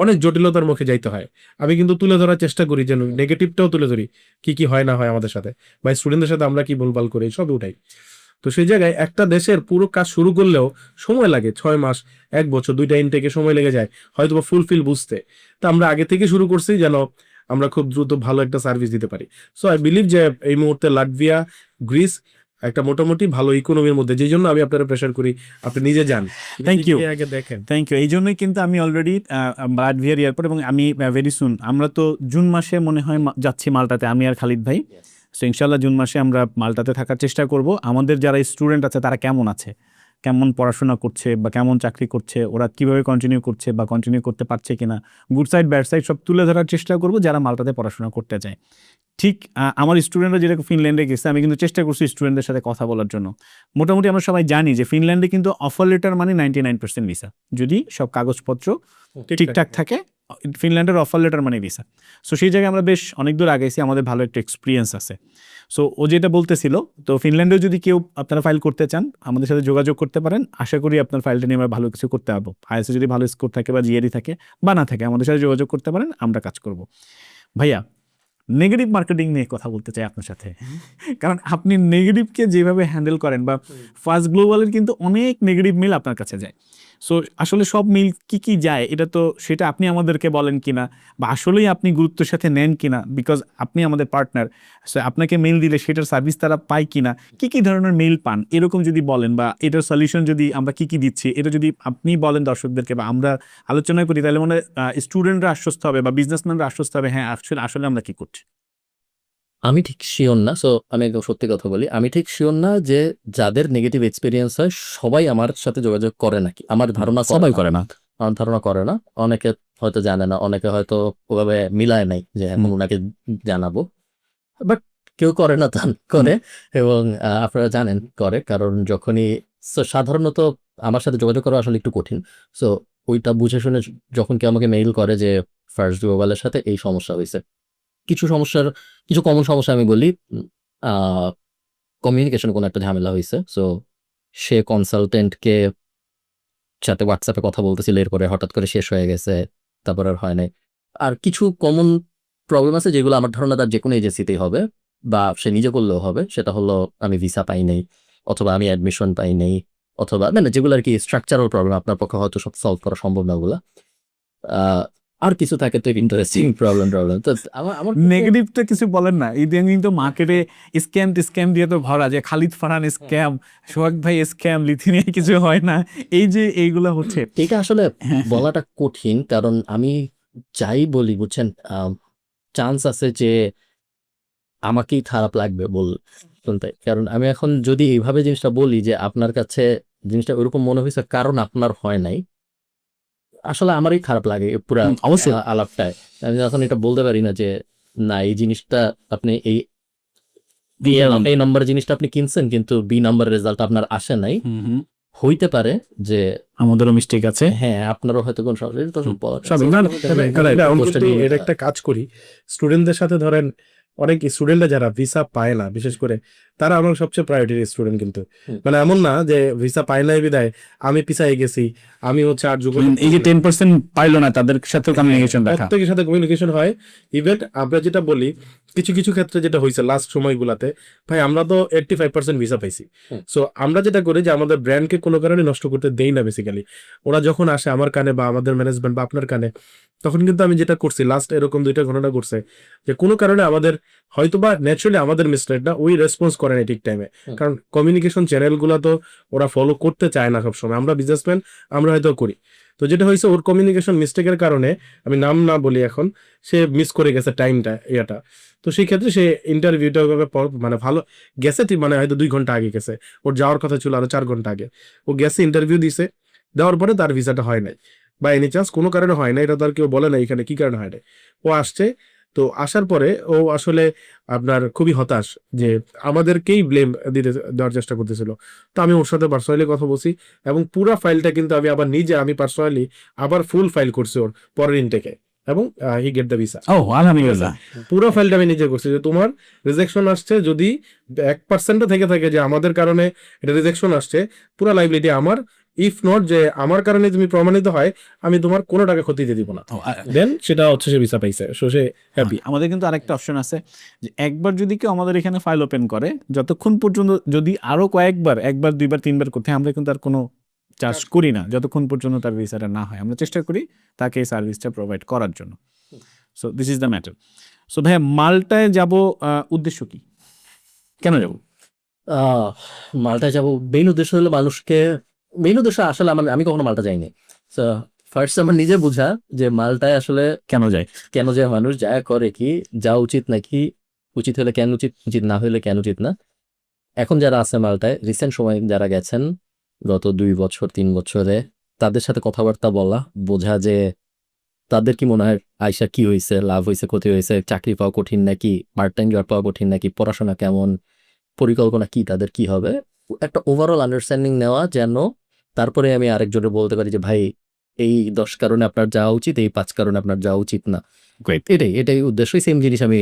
Speaker 3: অনেক জটিলতার মুখে যাইতে হয়। আমি কিন্তু তুলে ধরার চেষ্টা করি, যেন নেগেটিভটাও তুলে ধরি, কি কি হয় না হয় আমাদের সাথে, বা স্টুডেন্টদের সাথে আমরা কি ভুলভাল করি, সবই উঠাই। তো সেই জায়গায় একটা দেশের পুরো কাজ শুরু করলেও সময় লাগে 6 মাস, 1 বছর, 2টা ইনটেকে সময় লেগে যায় হয়তো বা ফুলফিল বুঝতে। তো আমরা আগে থেকে শুরু করছি যেন আমরা খুব দ্রুত ভালো একটা সার্ভিস দিতে পারি। সো আই বিলিভ যে এই মুহূর্তে লাটভিয়া, গ্রিস একটা মোটামুটি ভালো ইকোনমির মধ্যে, যেই জন্য আমি আপনারা প্রেশার করি আপনি নিজে যান।
Speaker 1: থ্যাংক ইউ,
Speaker 3: আগে দেখেন।
Speaker 1: Thank you. এই জন্যই কিন্তু আমি অলরেডি লাটভিয়ার এয়ারপোর্ট, এবং আমি ভেরি সুন, আমরা তো জুন মাসে মনে হয় যাচ্ছি মাল্টাতে, আমি আর খালিদ ভাই। সো ইনশাল্লাহ জুন মাসে আমরা মাল্টাতে থাকার চেষ্টা করব। আমাদের যারা স্টুডেন্ট আছে তারা কেমন আছে, কেমন পড়াশোনা করছে, বা কেমন চাকরি করছে, ওরা কিভাবে কন্টিনিউ করছে বা কন্টিনিউ করতে পারছে কিনা, গুড সাইড ব্যাড সাইড সব তুলে ধরার চেষ্টা করব যারা মাল্টাতে পড়াশোনা করতে চায়। ঠিক আমার স্টুডেন্টরা যেরকম ফিনল্যান্ডে গেছে, আমি কিন্তু চেষ্টা করছি স্টুডেন্টদের সাথে কথা বলার জন্য। মোটামুটি আমরা সবাই জানি যে ফিনল্যান্ডে কিন্তু অফার লেটার মানে 99% ভিসা, যদি সব কাগজপত্র ঠিকঠাক থাকে। ফিনল্যান্ডের অফার লেটার মানে ভিসা। সো সেই জায়গায় আমরা বেশ অনেক দূর আগাইছি, আমাদের ভালো একটা এক্সপিরিয়েন্স আছে। সো ও যেটা বলতেছিল, তো ফিনল্যান্ডেও যদি কেউ আপনারা ফাইল করতে চান আমাদের সাথে যোগাযোগ করতে পারেন। আশা করি আপনার ফাইলটা নিয়ে আমরা ভালো কিছু করতে পারবো। আইএসএ যদি ভালো স্কোর থাকে বা জিআরই থাকে বা না থাকে, আমাদের সাথে যোগাযোগ করতে পারেন, আমরা কাজ করব। ভাইয়া, নেগেটিভ মার্কেটিং নিয়ে কথা বলতে চাই আপনার সাথে, কারণ আপনি নেগেটিভকে যেভাবে হ্যান্ডেল করেন, বা ফার্স্ট গ্লোবালের কিন্তু অনেক নেগেটিভ মেল আপনার কাছে যায়। সো আসলে সব মেল কি কি যায় এটা তো সেটা আপনি আমাদেরকে বলেন কিনা, বা আসলেই আপনি গুরুত্বের সাথে নেন কিনা, বিকজ আপনি আমাদের পার্টনার। সো আপনাকে মেল দিলে সেটার সার্ভিস তারা পায় কিনা, কি কি ধরনের মেল পান এরকম যদি বলেন, বা এটার সলিউশন যদি আমরা কি কি দিচ্ছি এটা যদি আপনি বলেন দর্শকদেরকে, বা আমরা আলোচনা করি, তাহলে মানে স্টুডেন্টরা আশ্বস্ত হবে বা বিজনেসম্যানরা আশ্বস্ত হবে, হ্যাঁ আসলে আমরা কি করছি।
Speaker 2: আমি ঠিক শিওর না। সো আমি একদম সত্যি কথা বলি, আমি ঠিক শিওর না যে যাদের নেগেটিভ এক্সপিরিয়েন্স হয় সবাই আমার সাথে যোগাযোগ করে নাকি। আমার ধারণা
Speaker 1: সবাই করে না।
Speaker 2: আমার ধারণা করে না। অনেকে হয়তো জানে না, অনেকে হয়তো ওভাবে মিলায় নাই যে এখন ওনাকে জানাবো, বাট কেউ করে না তা করে, এবং আপনারা জানেন করে, কারণ যখনই সাধারণত আমার সাথে যোগাযোগ করা আসলে একটু কঠিন। সো ওইটা বুঝে শুনে যখন কেউ আমাকে মেইল করে যে ফার্স্ট গ্লোবালের সাথে এই সমস্যা হয়েছে, কিছু কমন সমস্যা আমি বলি। কমিউনিকেশন কোনো একটা ঝামেলা হয়েছে। সো সে কনসালটেন্টকে সাথে হোয়াটসঅ্যাপে কথা বলতেছিল, এরপরে হঠাৎ করে শেষ হয়ে গেছে, তারপর আর হয় নাই। আর কিছু কমন প্রবলেম আছে যেগুলো আমার ধারণা তার যে কোনো এজেন্সিতেই হবে, বা সে নিজে করলেও হবে। সেটা হলো আমি ভিসা পাই নাই, অথবা আমি অ্যাডমিশন পাই নাই, অথবা মানে যেগুলো আর কি স্ট্রাকচারাল প্রবলেম, আপনার পক্ষে হয়তো সব সলভ করা সম্ভব না ওগুলা। আর কিছু থাকে তো ইন্টারেস্টিং প্রবলেম তো আমার আমার
Speaker 1: নেগেটিভটা কিছু বলেন না, ইদানিং তো মার্কেটে স্ক্যাম দিয়ে তো ভরা, যে খালিদ ফারহান স্ক্যাম, সোহাগ ভাই স্ক্যাম, লিথিনিয়া কিছু হয় না, এই যে এইগুলা হচ্ছে।
Speaker 2: এটা আসলে বলাটা কঠিন, কারণ আমি যাই বলি বুঝছেন, চান্স আছে যে আমাকেই খারাপ লাগবে শুনতে, কারণ আমি এখন যদি এইভাবে জিনিসটা বলি যে আপনার কাছে জিনিসটা ওরকম মনে হয়েছে কারণ আপনার হয় নাই, আসলে আমারই খারাপ লাগে পুরা
Speaker 1: অবশ্যই।
Speaker 2: আলাপটায়। আমি এখন এটা বলতে পারি না যে না এই জিনিসটা আপনি এই এই নম্বর জিনিসটা আপনি কিনছেন কিন্তু বি নাম্বারের রেজাল্ট আপনার আসে নাই, হইতে পারে যে
Speaker 1: আমাদেরও মিস্টেক আছে।
Speaker 2: হ্যাঁ আপনারও হয়তো কোন সমস্যা এটা তো বলা যায়।
Speaker 3: আমি
Speaker 2: পোস্টটা
Speaker 3: কিন্তু
Speaker 2: নিয়ে
Speaker 3: এটা একটা কাজ করি স্টুডেন্টদের সাথে, ধরেন অনেক স্টুডেন্টরা যারা ভিসা পায় না বিশেষ করে, তারা আমার সবচেয়ে প্রায়োরিটি স্টুডেন্ট কিন্তু। মানে এমন না যে ভিসা পায় নাই বিদায় আমি পিছাই গেছি, আমি হচ্ছে আর যোগাযোগ
Speaker 1: এই যে 10% পাইলো না, তাদের সাথে কমিউনিকেশন রাখা।
Speaker 3: প্রত্যেকের সাথে কমিউনিকেশন হয়। ইভেন আমরা যেটা বলি কিছু কিছু ক্ষেত্রে যেটা হয়েছে লাস্ট সময়গুলাতে, ভাই আমরা তো 85% ভিসা পাইছি। সো আমরা যেটা করি যে আমাদের ব্র্যান্ডকে কোনো কারণে নষ্ট করতে দেই না বেসিক্যালি। ওরা যখন আসে আমার কানে বা আমাদের ম্যানেজমেন্ট বা আপনার কানে, তখন কিন্তু আমি যেটা করছি লাস্ট এরকম 2টা ঘটনা করছে যে কোনো কারণে আমাদের হয়তোবা ন্যাচারালি আমাদের মিস্টেকটা ওই রেসপন্স করে না ঠিক টাইমে, কারণ কমিউনিকেশন চ্যানেলগুলো তো ওরা ফলো করতে চায় না সবসময়। আমরা বিজনেসম্যান, আমরা হয়তো করি। তো যেটা হয়েছে ওর কমিউনিকেশন মিস্টেকের কারণে, আমি নাম না বলি এখন, সে মিস করে গেছে টাইমটা এটা। তো সেই ক্ষেত্রে সে ইন্টারভিউটা মানে ভালো গেছে, মানে হয়তো 2 ঘন্টা আগে গেছে, ওর যাওয়ার কথা ছিল আরো 4 ঘন্টা আগে। ও গেছে, ইন্টারভিউ দিছে, দেওয়ার পরে তার ভিসাটা হয় নাই বা এনি চান্স কোনো কারণে হয় না, এটা তার কেউ বলে না এখানে কি কারণে হয় নাই। ও আসছে, তো আসার পরে ও আসলে আপনার খুবই হতাশ যে আমাদেরকেই ব্লেম দেওয়ার চেষ্টা করতেছিল। তো আমি ওর সাথে পার্সোনালি কথা বলছি এবং পুরো ফাইলটা কিন্তু আমি পার্সোনালি আবার ফুল ফাইল করছি ওর পরের ইনটেকে, এবং হি গেট দ্য ভিসা।
Speaker 1: ও আলহামদুলিল্লাহ।
Speaker 3: পুরো ফাইলটা আমি নিজে করছি যে তোমার রিজেকশন আসছে, যদি 1% থেকে থাকে যে আমাদের কারণে এটা রিজেকশন আসছে, পুরো লাইবিলিটি আমার। ইফ নট যে আমার কারণে তুমি প্রমাণিত হয়, আমি তোমার কোনো টাকা ক্ষতি দিয়ে দিব না। দেন সেটা হচ্ছে সে ভিসা পাইছে, সো সে হ্যাপি।
Speaker 1: আমাদের কিন্তু আরেকটা অপশন আছে যে একবার যদি কেউ আমাদের এখানে ফাইল ওপেন করে, যতক্ষণ পর্যন্ত যদি আরো কয়েকবার, 1বার 2বার 3বার করতে হয়, আমরা কিন্তু আর কোনো চার্জ করি না যতক্ষণ পর্যন্ত তার ভিসাটা না হয়। আমরা চেষ্টা করি তাকে এই সার্ভিসটা প্রোভাইড করার জন্য। So this is the matter. So ভাইয়া মাল্টায় যাব, উদ্দেশ্য কি, কেন যাব?
Speaker 2: মাল্টায় যাব মেইন উদ্দেশ্য হলো আসলে আমি কখনো মাল্টা যাইনি। সো ফার্স্ট আমার নিজে বুঝা যে মাল্টায় আসলে
Speaker 1: কেন যায়
Speaker 2: মানুষ যায় করে কি, যাওয়া উচিত নাকি, উচিত হলে কেন উচিত, উচিত না হলে কেন উচিত না। এখন যারা আছে মাল্টায় রিসেন্ট সময় যারা গেছেন গত 2 বছর 3 বছরে, তাদের সাথে কথাবার্তা বলা, বোঝা যে তাদের কি মনে হয় আয়সা কি হয়েছে, লাভ হয়েছে, ক্ষতি হয়েছে, চাকরি পাওয়া কঠিন নাকি, পার্ট টাইম জব পাওয়া কঠিন নাকি, পড়াশোনা কেমন, পরিকল্পনা কি, তাদের কি হবে, একটা ওভারঅল আন্ডারস্ট্যান্ডিং নেওয়া, যেন তারপরে আমি আরেকজনে বলতে পারি যে ভাই এই 10 কারণে আপনার যাওয়া উচিত, এই 5 কারণে আপনার যাওয়া উচিত না।
Speaker 1: Great.
Speaker 2: এটাই উদ্দেশ্য। সেম জিনিস আমি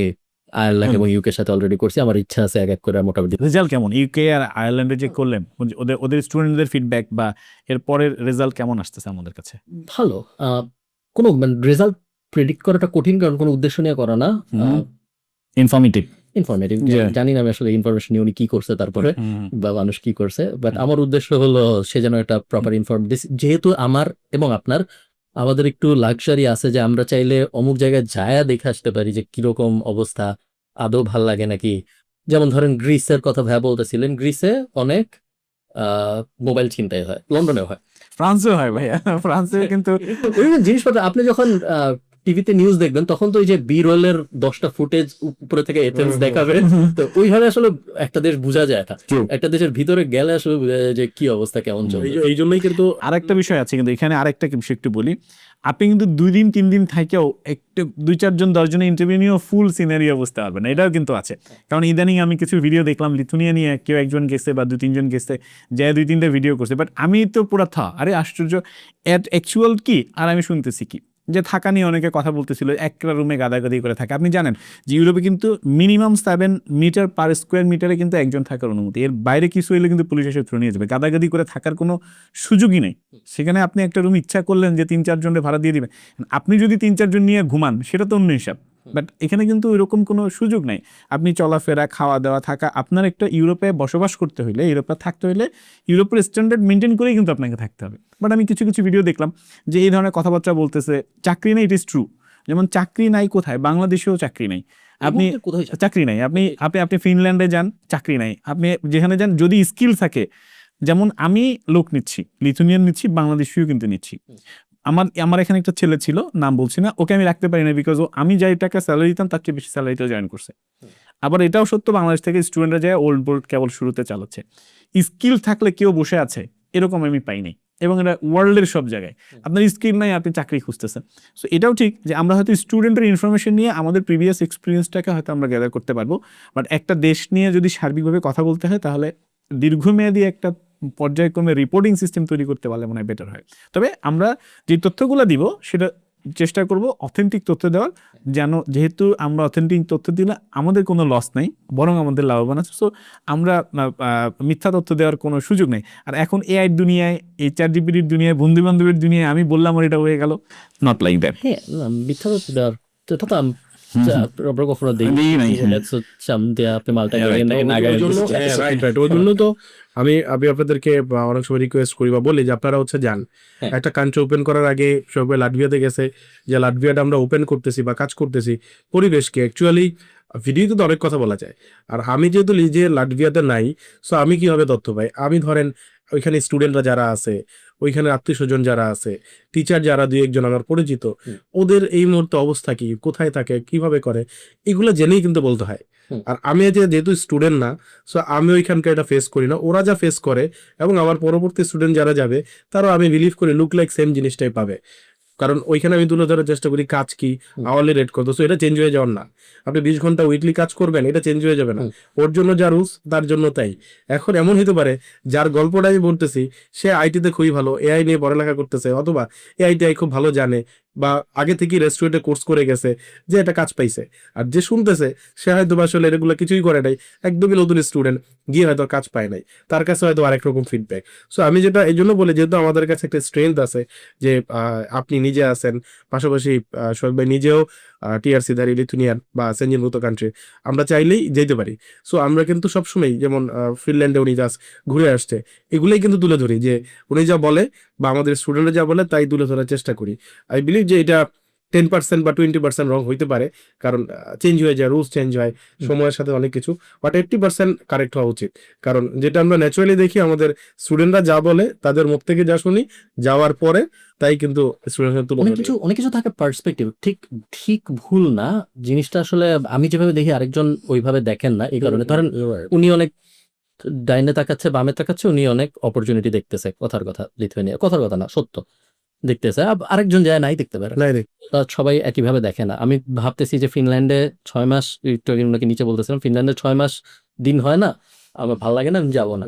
Speaker 2: আয়ারল্যান্ড এবং ইউকের সাথে অলরেডি করছি। আমার ইচ্ছা আছে এক করে মোটামুটি।
Speaker 1: রেজাল্ট কেমন ইউকে আর আয়ারল্যান্ডে যে করলেন, ওদের স্টুডেন্টদের ফিডব্যাক বা এর পরের রেজাল্ট কেমন আসতেছে আমাদের কাছে?
Speaker 2: ভালো। কোনো রেজাল্ট প্রেডিক্ট করাটা কঠিন, কারণ কোনো উদ্দেশ্য নিয়ে করা না,
Speaker 1: ইনফরমেটিভ।
Speaker 2: জানি না আমি আসলে ইনফরমেশন নিয়ে উনি কি করছে তারপরে বা মানুষ কি করছে, বাট আমার উদ্দেশ্য হলো সে যেন একটা প্রপার যেহেতু আমার এবং আমাদের একটু লাক্সারি আছে যে আমরা চাইলে অমুক জায়গায় যায়া দেখে আসতে পারি যে কিরকম অবস্থা, আদৌ ভাল লাগে নাকি। যেমন ধরেন গ্রিসের কথা ভাইয়া বলতেছিলেন, গ্রিসে অনেক মোবাইল ছিনতাই হয়, লন্ডনেও হয়,
Speaker 1: ফ্রান্সেও হয় ভাইয়া, ফ্রান্সে কিন্তু
Speaker 2: জিনিসপত্র আপনি যখন টিভিতে নিউজ দেখবেন তখন তো ওই যে বি রোলের 10টা ফুটেজ উপরে থেকে এথেন্স দেখাবে, তো ওইভাবে আসলে একটা দেশ বোঝা যায় না। একটা দেশের ভিতরে গেলে আসলে বোঝা যায় যে কি অবস্থা কেমন চলে।
Speaker 3: এই জন্যই কিন্তু
Speaker 1: আরেকটা বিষয় আছে, কিন্তু এখানে আরেকটা বিষয় একটু বলি। আপনি কিন্তু 2 দিন 3 দিন থাকেও একটু 2-4 জন 10 জনের ইন্টারভিউ নিয়েও ফুল সিনারিও বুঝতে পারবেন না, এটাও কিন্তু আছে। কারণ ইদানিং আমি কিছু ভিডিও দেখলাম লিথুনিয়া নিয়ে, কেউ একজন গেছে বা 2-3 জন গেছে, যে 2-3টা ভিডিও করছে, বাট আমি তো পুরা আরে আশ্চর্য, অ্যাকচুয়াল কি আর আমি শুনতেছি কি, যে থাকা নিয়ে অনেকে কথা বলতেছিল, একটা রুমে গাদাগাদি করে থাকে। আপনি জানেন যে ইউরোপে কিন্তু মিনিমাম 7 মিটার পার স্কোয়ার মিটারে কিন্তু একজন থাকার অনুমতি, এর বাইরে কিছু হইলে কিন্তু পুলিশ এসে থ্রো নিয়ে যাবে। গাদাগাদি করে থাকার কোনো সুযোগই নেই সেখানে। আপনি একটা রুম ইচ্ছা করলেন যে 3-4 জনের ভাড়া দিয়ে দিবেন, আপনি যদি 3-4 জন নিয়ে ঘুমান সেটা তো অন্য হিসাব, বাট এখানে কিন্তু এরকম কোনো সুযোগ নাই। আপনি চলাফেরা, খাওয়া দাওয়া, থাকা, আপনার একটা ইউরোপে বসবাস করতে হইলে, ইউরোপে থাকতে হইলে ইউরোপের স্ট্যান্ডার্ড মেনটেন করেই কিন্তু আপনাকে থাকতে হবে। বাট আমি কিছু কিছু ভিডিও দেখলাম যে এই ধরনের কথাবার্তা বলতেছে, চাকরি নেই, ইট ইজ ট্রু। যেমন চাকরি নাই কোথায়, বাংলাদেশেও চাকরি নাই, আপনি
Speaker 2: কোথায়
Speaker 1: চাকরি নাই, আপনি আপনি আপনি ফিনল্যান্ডে যান, চাকরি নাই, আপনি যেখানে যান যদি স্কিল থাকে, যেমন আমি লোক নিচ্ছি, লিথুনিয়ান নিচ্ছি, বাংলাদেশিও কিন্তু নিচ্ছি। আমার এখানে একটা ছেলে ছিল, নাম বলছি না, ওকে আমি রাখতে পারি না বিকজ আমি যাই টাকা স্যালারি দিতাম তার চেয়ে বেশি স্যালারিতেও জয়েন করছে। আবার এটাও সত্য, বাংলাদেশ থেকে স্টুডেন্টরা যায় ওল্ড বোর্ড কেবল শুরুতে চালাচ্ছে। স্কিল থাকলে কেউ বসে আছে এরকম আমি পাইনি, এবং এটা ওয়ার্ল্ডের সব জায়গায়। আপনার স্কিল নাই, আপনি চাকরি খুঁজতেছেন। সো এটাও ঠিক যে আমরা হয়তো স্টুডেন্টের ইনফরমেশন নিয়ে আমাদের প্রিভিয়াস এক্সপিরিয়েন্সটাকে হয়তো আমরা গ্যাদার করতে পারবো, বাট একটা দেশ নিয়ে যদি সার্বিকভাবে কথা বলতে হয় তাহলে দীর্ঘমেয়াদী একটা পর্যায়ক্রমে রিপোর্টিং সিস্টেম তৈরি করতে পারলে মনে হয় বেটার হয়। তবে আমরা যে তথ্যগুলো দিব সেটা চেষ্টা করব অথেন্টিক তথ্য দেওয়ার, যেন যেহেতু আমরা অথেন্টিক তথ্য দিলে আমাদের কোনো লস নাই, বরং আমাদের লাভবান আছে। সো আমরা মিথ্যা তথ্য দেওয়ার কোনো সুযোগ নেই। আর এখন এআই দুনিয়ায়, এই ChatGPT দুনিয়ায়, বন্ধু বান্ধবের দুনিয়ায় আমি বললাম আর এটা হয়ে গেল, নট লাইক দ্যাট।
Speaker 2: হ্যাঁ, মিথ্যা তথ্য দেওয়ার তথা আমরা কখনো
Speaker 1: দিই নাই, হ্যাঁ।
Speaker 2: আপনি মালটা
Speaker 3: ওই জন্য তো আমি আপনাদেরকে অনেক সময় রিকোয়েস্ট করি বা বলি যে আপনারা হচ্ছে যান,
Speaker 2: হ্যাঁ।
Speaker 3: একটা কান্ট্রি ওপেন করার আগে সবাই লাটভিয়াতে গেছে, যে লাটভিয়াটা আমরা ওপেন করতেছি বা কাজ করতেছি, পরিবেশকে অ্যাকচুয়ালি ভিডিওতে তো অনেক কথা বলা যায়। আর আমি যেহেতু নিজে লাটভিয়াতে নাই, সো আমি কিভাবে তথ্য পাই? আমি ধরেন ওইখানে স্টুডেন্টরা যারা আছে, ওইখানে আত্মীয় স্বজন যারা আছে, টিচার যারা দুই একজন আমার পরিচিত, ওদের এই মুহূর্তে অবস্থা কি, কোথায় থাকে, কিভাবে করে, এগুলো জেনেই কিন্তু বলতে হয়। আর আমি যেহেতু স্টুডেন্ট না, সো আমি ওইখানকার এটা ফেস করি না, ওরা যা ফেস করে এবং আমার পরবর্তী স্টুডেন্ট যারা যাবে তারাও আমি বিলিভ করি লুক লাইক সেম জিনিসটাই পাবে। কারণ ওইখানে আমি তুলে ধরার চেষ্টা করি কাজ কি, আওয়ারলি রেট কত। সো এটা চেঞ্জ হয়ে যাওয়ার না, আপনি 20 ঘন্টা উইকলি কাজ করবেন, এটা চেঞ্জ হয়ে যাবে না। ওর জন্য যা রুলস তার জন্য তাই। এখন এমন হতে পারে যার গল্পটা আমি বলতেছি সে আইটিতে খুবই ভালো, এআই নিয়ে পড়ালেখা করতেছে, অথবা এআই খুব ভালো জানে, বা আগে থেকেই রেস্টুরেন্টে কোর্স করে গেছে, যে একটা কাজ পাইছে। আর যে শুনতেছে সে হয়তো আসলে এগুলো কিছুই করে নাই, একদমই নতুন স্টুডেন্ট, গিয়ে হয়তো কাজ পায় নাই, তার কাছে হয়তো আরেক রকম ফিডব্যাক। সো আমি যেটা এই জন্য বলি, যেহেতু আমাদের কাছে একটা স্ট্রেংথ আছে যে আপনি নিজে আছেন, পাশাপাশি শোয়েব ভাই নিজেও টিআরসি ধারী, লিথুনিয়ান বা সেঞ্জিন মতো কান্ট্রি, আমরা চাইলেই যেতে পারি। সো আমরা কিন্তু সবসময়, যেমন ফিনল্যান্ডে উনি জাস্ট ঘুরে আসছে, এগুলোই কিন্তু তুলে ধরি, যে উনি যা বলে বা আমাদের স্টুডেন্টরা যা বলে তাই তুলে ধরার চেষ্টা করি। আই বিলিভ যে এটা 10% বা 20% রং হইতে পারে, কারণ চেঞ্জ হয়ে যায়, রুলস চেঞ্জ হয় সময়ের সাথে অনেক কিছু, বাট 80% কারেক্ট হওয়া উচিত। কারণ যেটা আমরা ন্যাচুরালি দেখি, আমাদের স্টুডেন্টরা যা বলে, তাদের মুখ থেকে যা শুনি, যাওয়ার পরে তাই কিন্তু
Speaker 2: অনেক কিছু থাকে পার্সপেক্টিভ, ঠিক ঠিক ভুল না জিনিসটা। আসলে আমি যেভাবে দেখি আরেকজন ওইভাবে দেখেন না, এই কারণে ধরেন উনি অনেক ডাইনে তাকাচ্ছে, বামে তাকাচ্ছে, উনি অনেক অপরচুনিটি দেখতেছে, কথার কথা, লিথুয়ানিয়া কথার কথা না, সত্য দেখতেছে, আরেকজন যায় নাই দেখতে পারে, সবাই একইভাবে দেখে না। আমি ভাবতেছি যে ফিনল্যান্ডে 6 মাস, একটু আগে ওনাকে নিচে বলতেছিলাম, ফিনল্যান্ডে 6 মাস দিন হয় না, আমার ভালো লাগে না, আমি যাবো না।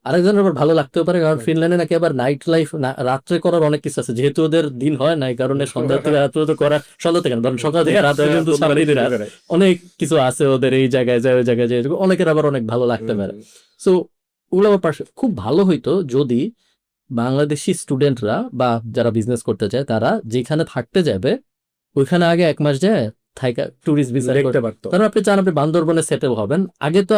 Speaker 2: আরেকজনের আবার ভালো লাগতেও পারে, কারণ ফিনল্যান্ডে নাকি আবার নাইট লাইফ, রাত্রে করার অনেক কিছু আছে, যেহেতু ওদের দিন হয় না, এই কারণে সন্ধ্যা থেকে রাত পর্যন্ত করা, সন্ধ্যা থেকে ধরুন সকাল থেকে রাত পর্যন্ত অনেক কিছু আছে ওদের, এই জায়গায় যায়, ওই জায়গায় যায়, অনেকের আবার অনেক ভালো লাগতে পারে। সো ওগুলো আবার খুব ভালো হইতো যদি বাংলাদেশি স্টুডেন্টরা বা যারা বিজনেস করতে চায় তারা যেখানে থাকতে যাবে ওইখানে আগে 1 মাস যায় থাইকা ট্যুরিস্ট ভিসা
Speaker 3: দেখতে পারতো।
Speaker 2: কারণ আপনি চান আপনি বান্দরবনে সেটেল হবেন, আগে তো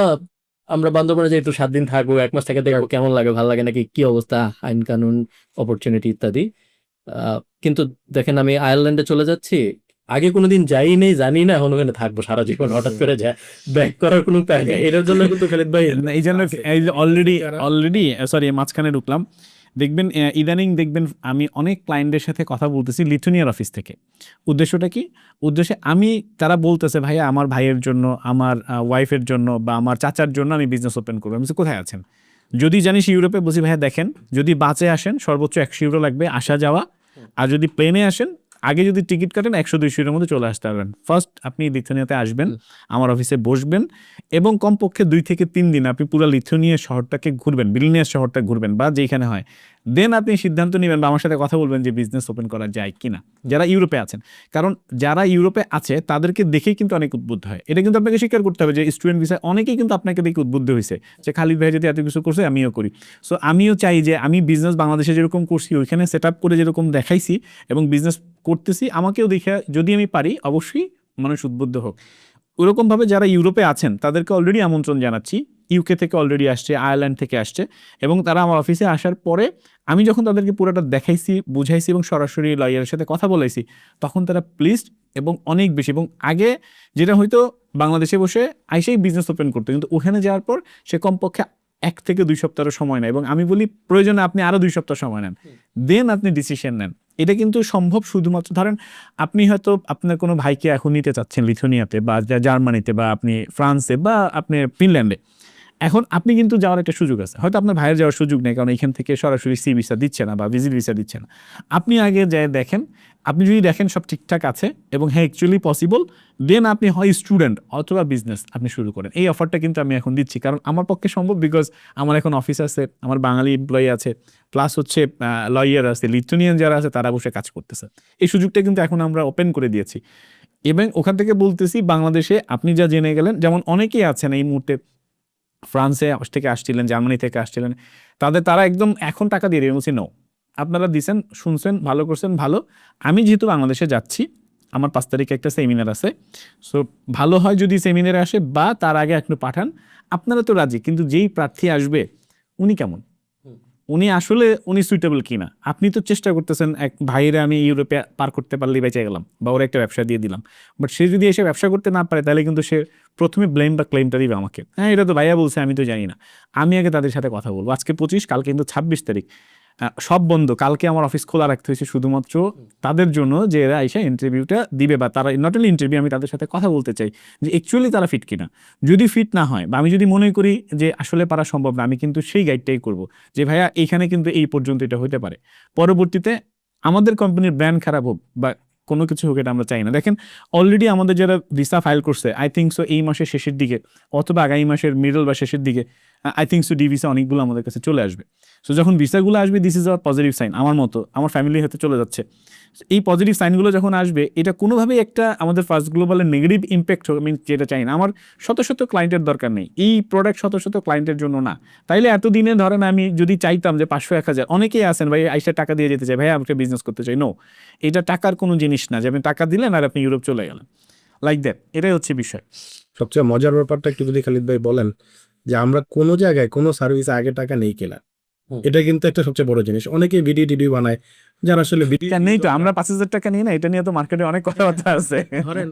Speaker 2: আমরা বান্দরবনে যে একটু 7 দিন থাকবো, 1 মাস থেকে দেখবো কেমন লাগে, ভালো লাগে নাকি, কি অবস্থা, আইন কানুন, অপরচুনিটি ইত্যাদি। কিন্তু দেখেন আমি আয়ারল্যান্ডে চলে যাচ্ছি, আগে কোনোদিন যাই নেই, জানি না, এখন ওখানে থাকবো সারা জীবন, হঠাৎ করে যায় ব্যাক করার কোনো উপায় নেই।
Speaker 3: এটার জন্য কিন্তু খালিদ ভাই
Speaker 1: এই জন্য অলরেডি সরি মাঝখানে ঢুকলাম, দেখবেন ইদানিং দেখবেন আমি অনেক ক্লায়েন্টের সাথে কথা বলতেছি লিথুনিয়ার অফিস থেকে। উদ্দেশ্যটা কি? উদ্দেশ্যে তারা বলতেছে ভাইয়া আমার ভাইয়ের জন্য, আমার ওয়াইফের জন্য বা আমার চাচার জন্য আমি বিজনেস ওপেন করবো। আমি বলছি কোথায় আছেন? যদি জানিস ইউরোপে, বলছি ভাইয়া দেখেন যদি বাসে আসেন সর্বোচ্চ 100 ইউরো লাগবে আসা যাওয়া, আর যদি প্লেনে আসেন আগে যদি টিকিট কাটেন 100-200 ইউরোর মধ্যে চলে আসতে পারবেন। ফার্স্ট আপনি লিথুনিয়াতে আসবেন, আমার অফিসে বসবেন, এবং কমপক্ষে 2 থেকে 3 দিন আপনি পুরো লিথুনিয়া শহরটাকে ঘুরবেন, ভিলনিয়াস শহরটা ঘুরবেন বা যেখানে হয়, দেন আপনি সিদ্ধান্ত নেবেন বা আমার সাথে কথা বলবেন যে বিজনেস ওপেন করা যায় কিনা, যারা ইউরোপে আছেন। কারণ যারা ইউরোপে আছে তাদেরকে দেখেই কিন্তু অনেক উদ্বুদ্ধ হয়। এটা কিন্তু আপনাকে স্বীকার করতে হবে যে স্টুডেন্ট ভিসায় অনেকেই কিন্তু আপনাকে দেখে উদ্বুদ্ধ হয়েছে যে খালিদ ভাই যদি এত কিছু করছে আমিও করি। সো আমিও চাই যে আমি বিজনেস বাংলাদেশে যেরকম করছি ওইখানে সেট আপ করে যেরকম দেখাইছি এবং বিজনেস করতেছি, আমাকেও দেখে যদি আমি পারি অবশ্যই মানুষ উদ্বুদ্ধ হোক। ওরকমভাবে যারা ইউরোপে আছেন তাদেরকে অলরেডি আমন্ত্রণ জানাচ্ছি, ইউকে থেকে অলরেডি আসছে, আয়ারল্যান্ড থেকে আসছে, এবং তারা আমার অফিসে আসার পরে আমি যখন তাদেরকে পুরোটা দেখাইছি, বুঝাইছি এবং সরাসরি লয়ারের সাথে কথা বলাইছি, তখন তারা প্লিজড এবং অনেক বেশি। এবং আগে যেটা হয়তো বাংলাদেশে বসে আইসেই বিজনেস ওপেন করতো, কিন্তু ওখানে যাওয়ার পর সে কমপক্ষে 1 থেকে 2 সপ্তাহের সময় নেয়, এবং আমি বলি প্রয়োজনে আপনি আরো 2 সপ্তাহ সময় নেন, দেন আপনি ডিসিশন নেন। এটা কিন্তু সম্ভব শুধুমাত্র ধরেন আপনি হয়তো আপনার কোনো ভাইকে এখন নিতে চাচ্ছেন লিথুনিয়াতে বা জার্মানিতে বা আপনি ফ্রান্সে বা আপনি ফিনল্যান্ডে, এখন আপনি কিন্তু যাওয়ার একটা সুযোগ আছে, হয়তো আপনার ভাইয়ের যাওয়ার সুযোগ নেই কারণ এখান থেকে সরাসরি সি ভিসা দিচ্ছে না বা ভিজিট ভিসা দিচ্ছে না। আপনি আগে যায় দেখেন, আপনি যদি দেখেন সব ঠিকঠাক আছে এবং হ্যাঁ অ্যাকচুয়ালি পসিবল, দেন আপনি হয় স্টুডেন্ট অথবা বিজনেস আপনি শুরু করেন। এই অফারটা কিন্তু আমি এখন দিচ্ছি কারণ আমার পক্ষে সম্ভব, বিকজ আমার এখন অফিস আছে, আমার বাঙালি এমপ্লয়ি আছে, প্লাস হচ্ছে লয়ার আছে, লিথুনিয়ান যারা আছে তারা বসে কাজ করতেছে। এই সুযোগটা কিন্তু এখন আমরা ওপেন করে দিয়েছি, এবং ওখান থেকে বলতেছি বাংলাদেশে আপনি যা জেনে গেলেন, যেমন অনেকেই আছেন এই মুহূর্তে ফ্রান্সে থেকে আসছিলেন, জার্মানি থেকে আসছিলেন, তারা একদম এখন টাকা দিয়ে বলছি নো, আপনারা দিছেন, শুনছেন, ভালো করছেন, ভালো। আমি যেহেতু বাংলাদেশে যাচ্ছি, আমার 5 তারিখে একটা সেমিনার আছে, সো ভালো হয় যদি সেমিনারে আসে বা তার আগে একটু পাঠান। আপনারা তো রাজি, কিন্তু যেই প্রার্থী আসবে উনি কেমন, উনি সুইটেবল কিনা। আপনি তো চেষ্টা করতেছেন এক ভাইরে আমি ইউরোপে পার করতে পারলেই বেঁচে গেলাম বা ওর একটা ব্যবসা দিয়ে দিলাম, বাট সে যদি এসে ব্যবসা করতে না পারে তাহলে কিন্তু সে প্রথমে ব্লেম বা ক্লেমটা দিবে আমাকে, হ্যাঁ এটা তো ভাইয়া বলছে আমি তো জানি না। আমি আগে তাদের সাথে কথা বলবো। আজকে 25, কালকে কিন্তু 26 তারিখ, সব বন্ধ। কালকে আমার অফিস খোলা রাখতে হয়েছে শুধুমাত্র তাদের জন্য যে এরা এসে ইন্টারভিউটা দিবে, বা তারা নট অনলি ইন্টারভিউ, আমি তাদের সাথে কথা বলতে চাই যে অ্যাকচুয়ালি তারা ফিট কিনা। যদি ফিট না হয় বা আমি যদি মনে করি যে আসলে পারা সম্ভব না, আমি কিন্তু সেই গাইডটাই করব যে ভাইয়া এইখানে কিন্তু এই পর্যন্ত এটা হতে পারে। পরবর্তীতে আমাদের কোম্পানির ব্র্যান্ড খারাপ হোক বা কোনো কিছু হোক, এটা আমরা চাই না। দেখেন অলরেডি আমাদের যারা ভিসা ফাইল করছে, আই থিঙ্ক সো এই মাসের শেষের দিকে অথবা আগামী মাসের মিডল বা শেষের দিকে I think so the visa অনেকগুলো আমাদের কাছে চলে আসবে। সো যখন ভিসাগুলো আসবে, this is our positive sign. আমার মতো আমার ফ্যামিলি হতে চলে যাচ্ছে, এই পজিটিভ সাইনগুলো যখন আসবে, এটা কোনোভাবেই একটা আমাদের ফার্স্ট গ্লোবালের নেগেটিভ ইম্প্যাক্ট হোক, আমি যেটা চাই না। আমার শত শত ক্লায়েন্টের দরকার নেই, এই প্রোডাক্ট শত শত ক্লায়েন্টের জন্য না। তাইলে এতদিনে ধরেন আমি যদি চাইতাম যে 500-1000, অনেকেই আছেন ভাই আইসা টাকা দিয়ে যেতে চাই, ভাই আমাকে বিজনেস করতে চাই, নো, এটা টাকার কোনো জিনিস না যে আপনি টাকা দিলেন আর আপনি ইউরোপ চলে গেলেন, লাইক দ্যাট। এটাই হচ্ছে বিষয়।
Speaker 3: সবচেয়ে মজার ব্যাপারটা একটু যদি খালিদ ভাই বলেন যে আমরা কোনো জায়গায় কোনো সার্ভিসে আগে টাকা নেই কেনা, এটা কিন্তু একটা সবচেয়ে বড় জিনিস। অনেকে ভিডিও টিডিও বানায় যারা আসলে ভিডিও
Speaker 1: নেই তো, আমরা 5000 টাকা নিই না, এটা নিয়ে তো মার্কেটে অনেক কথাবার্তা আছে।
Speaker 3: ধরেন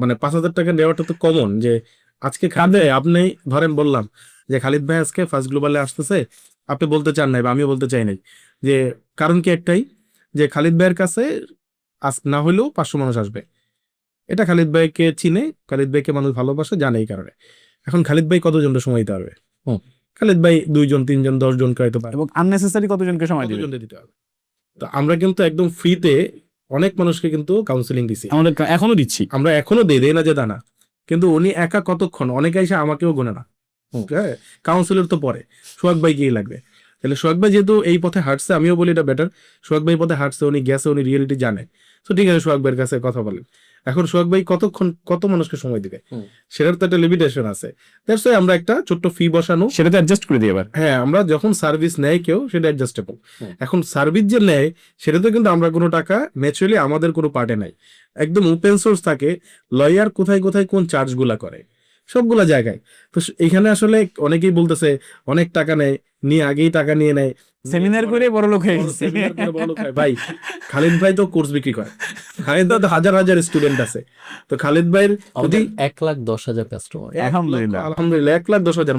Speaker 3: মানে 5000 টাকা নেওয়াটা তো কমন, যে আজকে খাদে আপনি ধরেন বললাম যে খালিদ ভাই আজকে ফার্স্ট গ্লোবালে আসতেছে, আপনি বলতে চান নাই বা আমিও বলতে চাই নাই, যে কারণ কি একটাই, যে খালিদ ভাইয়ের কাছে না হলেও 500 মানুষ আসবে। এটা খালিদ ভাইকে চিনে, খালিদ ভাইকে মানুষ ভালোবাসে, জানে এই কারণে। এখন খালিদ ভাই কতজনকে সময় দিতে পারবে? খালিদ ভাই 2 জন 3 জন 10 জনকে হয়তো পারবে,
Speaker 1: এবং আননেসেসারি কতজনকে সময় দিবে।
Speaker 3: কতজনকে দিতে হবে। তো আমরা কিন্তু একদম ফ্রিতে অনেক মানুষকে কিন্তু কাউন্সিলিং দিছি,
Speaker 1: আমাদের এখনো দিচ্ছি।
Speaker 3: আমরা এখনো দেই না যে দানা, কিন্তু উনি একা কতক্ষণ, অনেকে এসে আমাকেও গোনে না, হ্যাঁ কাউন্সিলর তো পরে সোহাগ ভাই গিয়ে লাগবে। তাহলে সোহাগ ভাই যেহেতু এই পথে হাঁটছে, আমিও বলি এটা বেটার, সোহাগ ভাই পথে হাঁটছে, উনি গেছে, উনি রিয়েলিটি জানে, তো ঠিক আছে সোহাগ ভাইয়ের কাছে কথা বলেন। এখন সোহাগ ভাই কতক্ষণ কত মানুষকে সময় দিবে, সেটার তো একটা লিমিটেশন আছে। দ্যাটস ওয়াই আমরা একটা ছোট্ট ফি বসানো,
Speaker 1: সেটাতে অ্যাডজাস্ট করে দিই এবার।
Speaker 3: হ্যাঁ আমরা যখন সার্ভিস নেয় কেউ সেটা অ্যাডজাস্টেবল। এখন সার্ভিস যে নেয় সেটাতে কিন্তু আমরা কোনো টাকা ন্যাচুরালি আমাদের কোনো পার্টে নাই, একদম ওপেন সোর্স থাকে, লয়ার কোথায় কোথায় কোন চার্জগুলা করে সবগুলা জায়গায়। তো এখানে আসলে অনেকেই বলতেছে অনেক টাকা নেয়, নিয়ে আগেই টাকা নিয়ে নেয়,
Speaker 1: সেমিনার করে বড় লোক হয়ে গেছে।
Speaker 3: সেমিনার করে বড় লোক হয়। ভাই খালিদ ভাই তো কোর্স বিক্রি করে, খালিদ ভাই তো হাজার হাজার স্টুডেন্ট আছে, তো খালিদ ভাইয়ের যদি
Speaker 2: 1,10,000 কাস্টমার,
Speaker 1: আলহামদুলিল্লাহ
Speaker 3: আলহামদুলিল্লাহ 1,10,000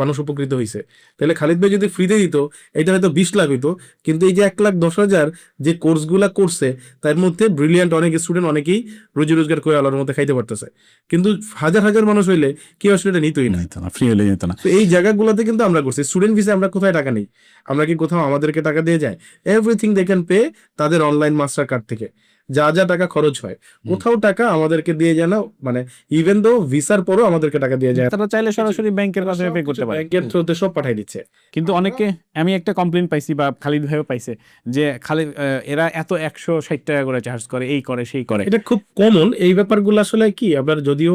Speaker 3: মানুষ উপকৃত হয়েছে। তাহলে খালিদ ভাই যদি ফ্রিতে দিত এটা হয়তো 20 লাখ হইতো, কিন্তু এই যে 1,10,000 যে কোর্সগুলা করছে তার মধ্যে ব্রিলিয়ান্ট অনেক স্টুডেন্ট, অনেকেই রুজি রোজগার করে আলোর মধ্যে খাইতে পারতেছে, কিন্তু হাজার হাজার মানুষ হইলে কেউ আসলে এটা নিতই না।
Speaker 1: ফ্রি হলে যেত না।
Speaker 3: তো এই জায়গাগুলোতে কিন্তু আমরা করছি। স্টুডেন্ট ভিসা আমরা কোথায় টাকা নেই, আমরা কি কোথাও আমাদেরকে টাকা দিয়ে যায়? এভরিথিং দে ক্যান পে তাদের অনলাইন মাস্টার কার্ড থেকে, যা যা টাকা খরচ হয় কোথাও টাকা আমাদেরকে দিয়ে যায় না, মানে ইভেন দো ভিসার পরও আমাদেরকে টাকা দিয়ে যায়,
Speaker 1: তারা চাইলে সরাসরি ব্যাংকের মাধ্যমে পে করতে পারে,
Speaker 3: ব্যাংকের থ্রুতে সব পাঠাই দিচ্ছে।
Speaker 1: কিন্তু অনেকে, আমি একটা কমপ্লেন পাইছি বা খালিদ ভাইও পাইছে যে খালিদ এরা এত 160 টাকা করে চার্জ করে, এই করে সেই করে।
Speaker 3: এটা খুব কমন এই ব্যাপারগুলো। আসলে কি আপনার যদিও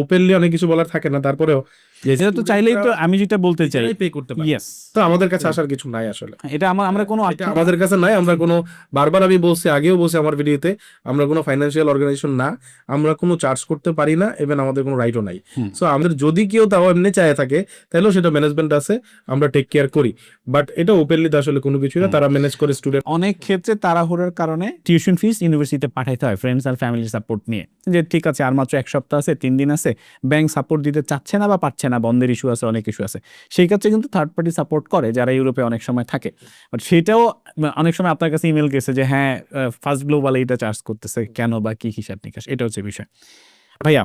Speaker 3: ওপেনলি অনেক কিছু বলার থাকে না, তারপরেও
Speaker 1: এটা তো চাইলেই তো আমি যেটা বলতে চাই
Speaker 3: পে করতে পারে।
Speaker 1: ইয়েস,
Speaker 3: তো আমাদের কাছে আসার কিছু নাই আসলে,
Speaker 1: এটা আমরা কোনো
Speaker 3: এটা আমাদের কাছে নাই। আমরা কোনো, বারবার আমি বলছি, আগেও বলছি আমার ভিডিওতে, আমরা কোনো ফাইন্যান্সিয়াল অর্গানাইজেশন না, আমরা কোনো চার্জ করতে পারি না, ইভেন আমাদের কোনো রাইটও নাই। সো আমাদের যদি কেউ তাও এমনি চায় থাকে তাহলেও সেটা ম্যানেজমেন্ট আছে, আমরা টেক কেয়ার করি, বাট এটা ওপেনলি তো আসলে কোনো কিছু না, তারা ম্যানেজ করে স্টুডেন্ট।
Speaker 1: অনেক ক্ষেত্রে তাড়াহুড়োর কারণে টিউশন ফিস ইউনিভার্সিটিতে পাঠাইতে হয় ফ্রেন্ডস আর ফ্যামিলি সাপোর্ট নিয়ে, যে ঠিক আছে আর মাত্র 1 সপ্তাহ আছে, 3 দিন আছে, ব্যাংক সাপোর্ট দিতে চাচ্ছে না বা পারছে না, বন্ধের ইস্যু আছে, অনেক ইস্যু আছে, সেই ক্ষেত্রে কিন্তু থার্ড পার্টি সাপোর্ট করে যারা ইউরোপে অনেক সময় থাকে। বাট সেটাও অনেক সময় আপনার কাছে ইমেল গেছে যে হ্যাঁ ফার্স্ট গ্লোবাল এটা চার্জ করতেছে কেন বা কি হিসাব নিকাশ, এটা হচ্ছে বিষয়। ভাইয়া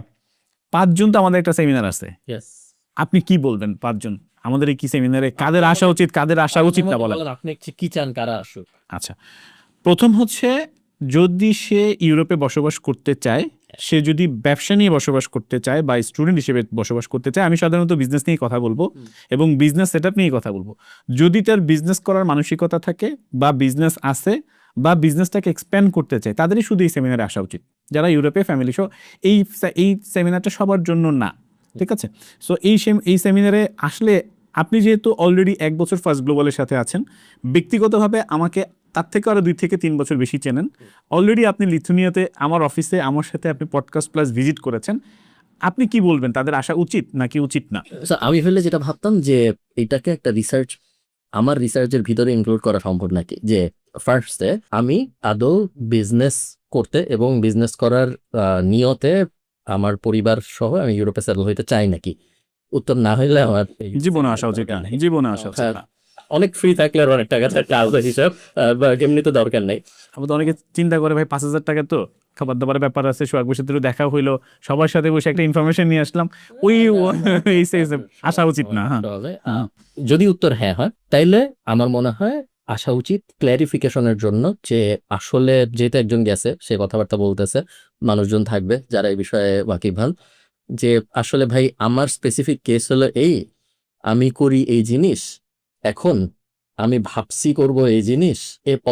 Speaker 1: 5 জুন তো আমাদের একটা সেমিনার আছে,
Speaker 2: Yes.
Speaker 1: আপনি কি বলবেন 5 জন আমাদের এই কি সেমিনারে কাদের আসা উচিত কাদের আসা উচিত না বলেন?
Speaker 2: আপনি কি চান কারা আসুক?
Speaker 1: আচ্ছা, প্রথম হচ্ছে যদি সে ইউরোপে বসবাস করতে চায়, সে যদি ব্যবসা নিয়ে বসবাস করতে চায় বা স্টুডেন্ট হিসেবে বসবাস করতে চায়, আমি সাধারণত বিজনেস নিয়ে কথা বলবো এবং বিজনেস সেটআপ নিয়ে কথা বলবো। যদি তার বিজনেস করার মানসিকতা থাকে বা বিজনেস আছে বা বিজনেসটাকে এক্সপ্যান্ড করতে চায়, তাদেরই শুধু এই সেমিনারে আসা উচিত। যারা ইউরোপে ফ্যামিলি সহ, এই সেমিনারটা সবার জন্য না, ঠিক আছে? সো এই সেমিনারে আসলে আপনি যেহেতু অলরেডি 1 বছর ফার্স্ট গ্লোবালের সাথে আছেন, ব্যক্তিগতভাবে আমাকে তার থেকে আরো 2 থেকে 3 বছর বেশি চেনেন, অলরেডি আপনি লিথুনিয়াতে আমার অফিসে আমার সাথে আপনি পডকাস্ট প্লাস ভিজিট করেছেন, আপনি কি বলবেন তাদের আসা উচিত নাকি উচিত না?
Speaker 2: So, আমি ফেললে যেটা ভাবতাম যে এটাকে একটা রিসার্চ, আমার রিসার্চের ভিতরে ইনক্লুড করা সম্ভব নাকি, যে ফার্স্টে আমি আদৌ বিজনেস করতে এবং বিজনেস করার নিয়তে আমার পরিবার সহ আমি ইউরোপে সেটেল হইতে চাই নাকি। উত্তর না হইলে আমার
Speaker 1: জীবনে আসা উচিত না, জীবনে আসা উচিত না।
Speaker 2: অনেক ফ্রি থাকলে আর অনেক টাকা থাকলে আলাদা হিসাব, এমনি তো দরকার নেই।
Speaker 1: আবার তো অনেকে চিন্তা করে ভাই 5,000 টাকা তো খাবার দাবারের ব্যাপার আছে, সোহাগ বসে তো দেখা হইলো, সবার সাথে বসে একটা ইনফরমেশন নিয়ে আসলাম, ওই আসা উচিত না। হ্যাঁ,
Speaker 2: তবে, যদি উত্তর হ্যাঁ হয় তাইলে আমার মনে হয় আসা উচিত ক্ল্যারিফিকেশনের জন্য, যে আসলে যেহেতু একজন গেছে সে কথাবার্তা বলতেছে, মানুষজন থাকবে যারা এই বিষয়ে ওয়াকিবহাল, যে আসলে ভাই আমার স্পেসিফিক কেস হলো এই, আমি করি এই জিনিস, এখন আমি ভাবছি করব এই জিনিস,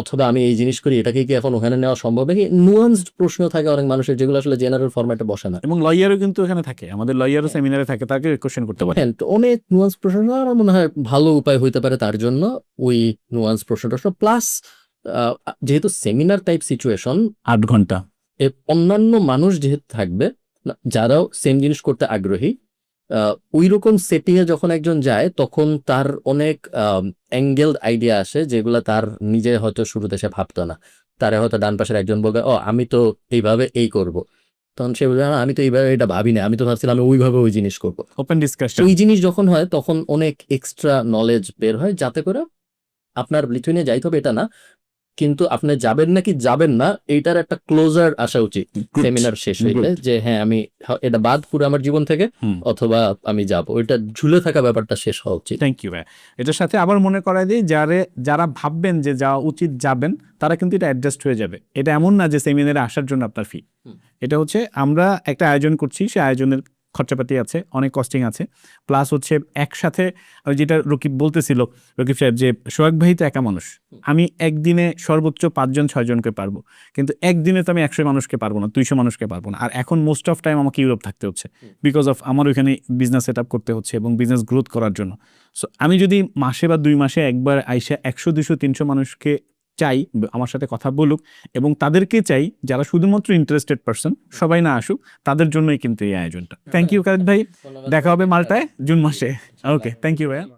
Speaker 2: অথবা আমি এই জিনিস করি, এটাকে কি এখন ওখানে নেওয়া সম্ভব নাকি। নুয়ান্সড প্রশ্ন থাকে অনেক মানুষের, যেগুলো আসলে জেনারেল ফরম্যাটে বসে না।
Speaker 1: এবং লয়ারও কিন্তু এখানে থাকে, আমাদের লয়ারও সেমিনারে থাকে, তাকে কোশ্চেন করতে পারে।
Speaker 2: হ্যাঁ, তো অনেক নুয়ান্স প্রশ্ন, আমার মনে হয় ভালো উপায় হইতে পারে তার জন্য ওই নুয়ান্স প্রশ্ন। প্লাস যেহেতু সেমিনার টাইপ সিচুয়েশন,
Speaker 1: 8 ঘন্টা
Speaker 2: অন্যান্য মানুষ যেহেতু থাকবে যারাও সেম জিনিস করতে আগ্রহী, ওই রকম সেটিং এ যখন একজন যায় তখন তার অনেক অ্যাঙ্গেলড আইডিয়া আসে, যেগুলো তার নিজে হয়তো শুরুতে সে ভাবতো না। তারা হয়তো ডান পাশের একজন বলবে, ও আমি তো এইভাবে এই করব, তখন সে বলবে, আমি তো এইভাবে এটা ভাবি না, আমি তো ভাবছিলাম আমি ওইভাবে ওই জিনিস করবো।
Speaker 1: ওপেন ডিসকাশন,
Speaker 2: ওই জিনিস যখন হয় তখন অনেক এক্সট্রা নলেজ বের হয়, যাতে করে আপনার লিথুয়ানিয়া যাইতে হবে এটা না, কিন্তু আপনি যাবেন নাকি যাবেন না এইটার একটা ক্লোজার আসা উচিত সেমিনার শেষ হইলে, যে হ্যাঁ আমি এটা বাদ পুরো আমার জীবন থেকে, অথবা আমি যাব, ওইটা ঝুলে থাকা ব্যাপারটা শেষ হওয়া উচিত।
Speaker 1: থ্যাংক ইউ ভাই। এটার সাথে আবার মনে করাই দিই, যারা ভাববেন যে যাওয়া উচিত যাবেন, তারা কিন্তু এটা অ্যাডজাস্ট হয়ে যাবে। এটা এমন না যে সেমিনারে আসার জন্য আপনার ফি, এটা হচ্ছে আমরা একটা আয়োজন করছি, সেই আয়োজনের খরচাপাতি আছে, অনেক কস্টিং আছে, প্লাস হচ্ছে একসাথে ওই যেটা রকিব বলতেছিল, রকিব সাহেব, যে সোহাগ ভাই তো একা মানুষ, আমি একদিনে সর্বোচ্চ 5-6 জনকে পারবো, কিন্তু একদিনে তো আমি 100 মানুষকে পারবো না, 200 মানুষকে পারবো না। আর এখন মোস্ট অফ টাইম আমাকে ইউরোপ থাকতে হচ্ছে, বিকজ অফ আমার ওইখানে বিজনেস সেট আপ করতে হচ্ছে এবং বিজনেস গ্রোথ করার জন্য। সো আমি যদি মাসে বা 2 মাসে একবার আইসা 100, 200, 300 মানুষকে চাই আমার সাথে কথা বলুক, এবং তাদেরকে চাই যারা শুধুমাত্র ইন্টারেস্টেড পারসন, সবাই না আসুক, তাদের জন্যই কিন্তু এই আয়োজনটা। থ্যাংক ইউ খালিদ ভাই, দেখা হবে মাল্টায় জুন মাসে। ওকে, থ্যাংক ইউ ভাইয়া।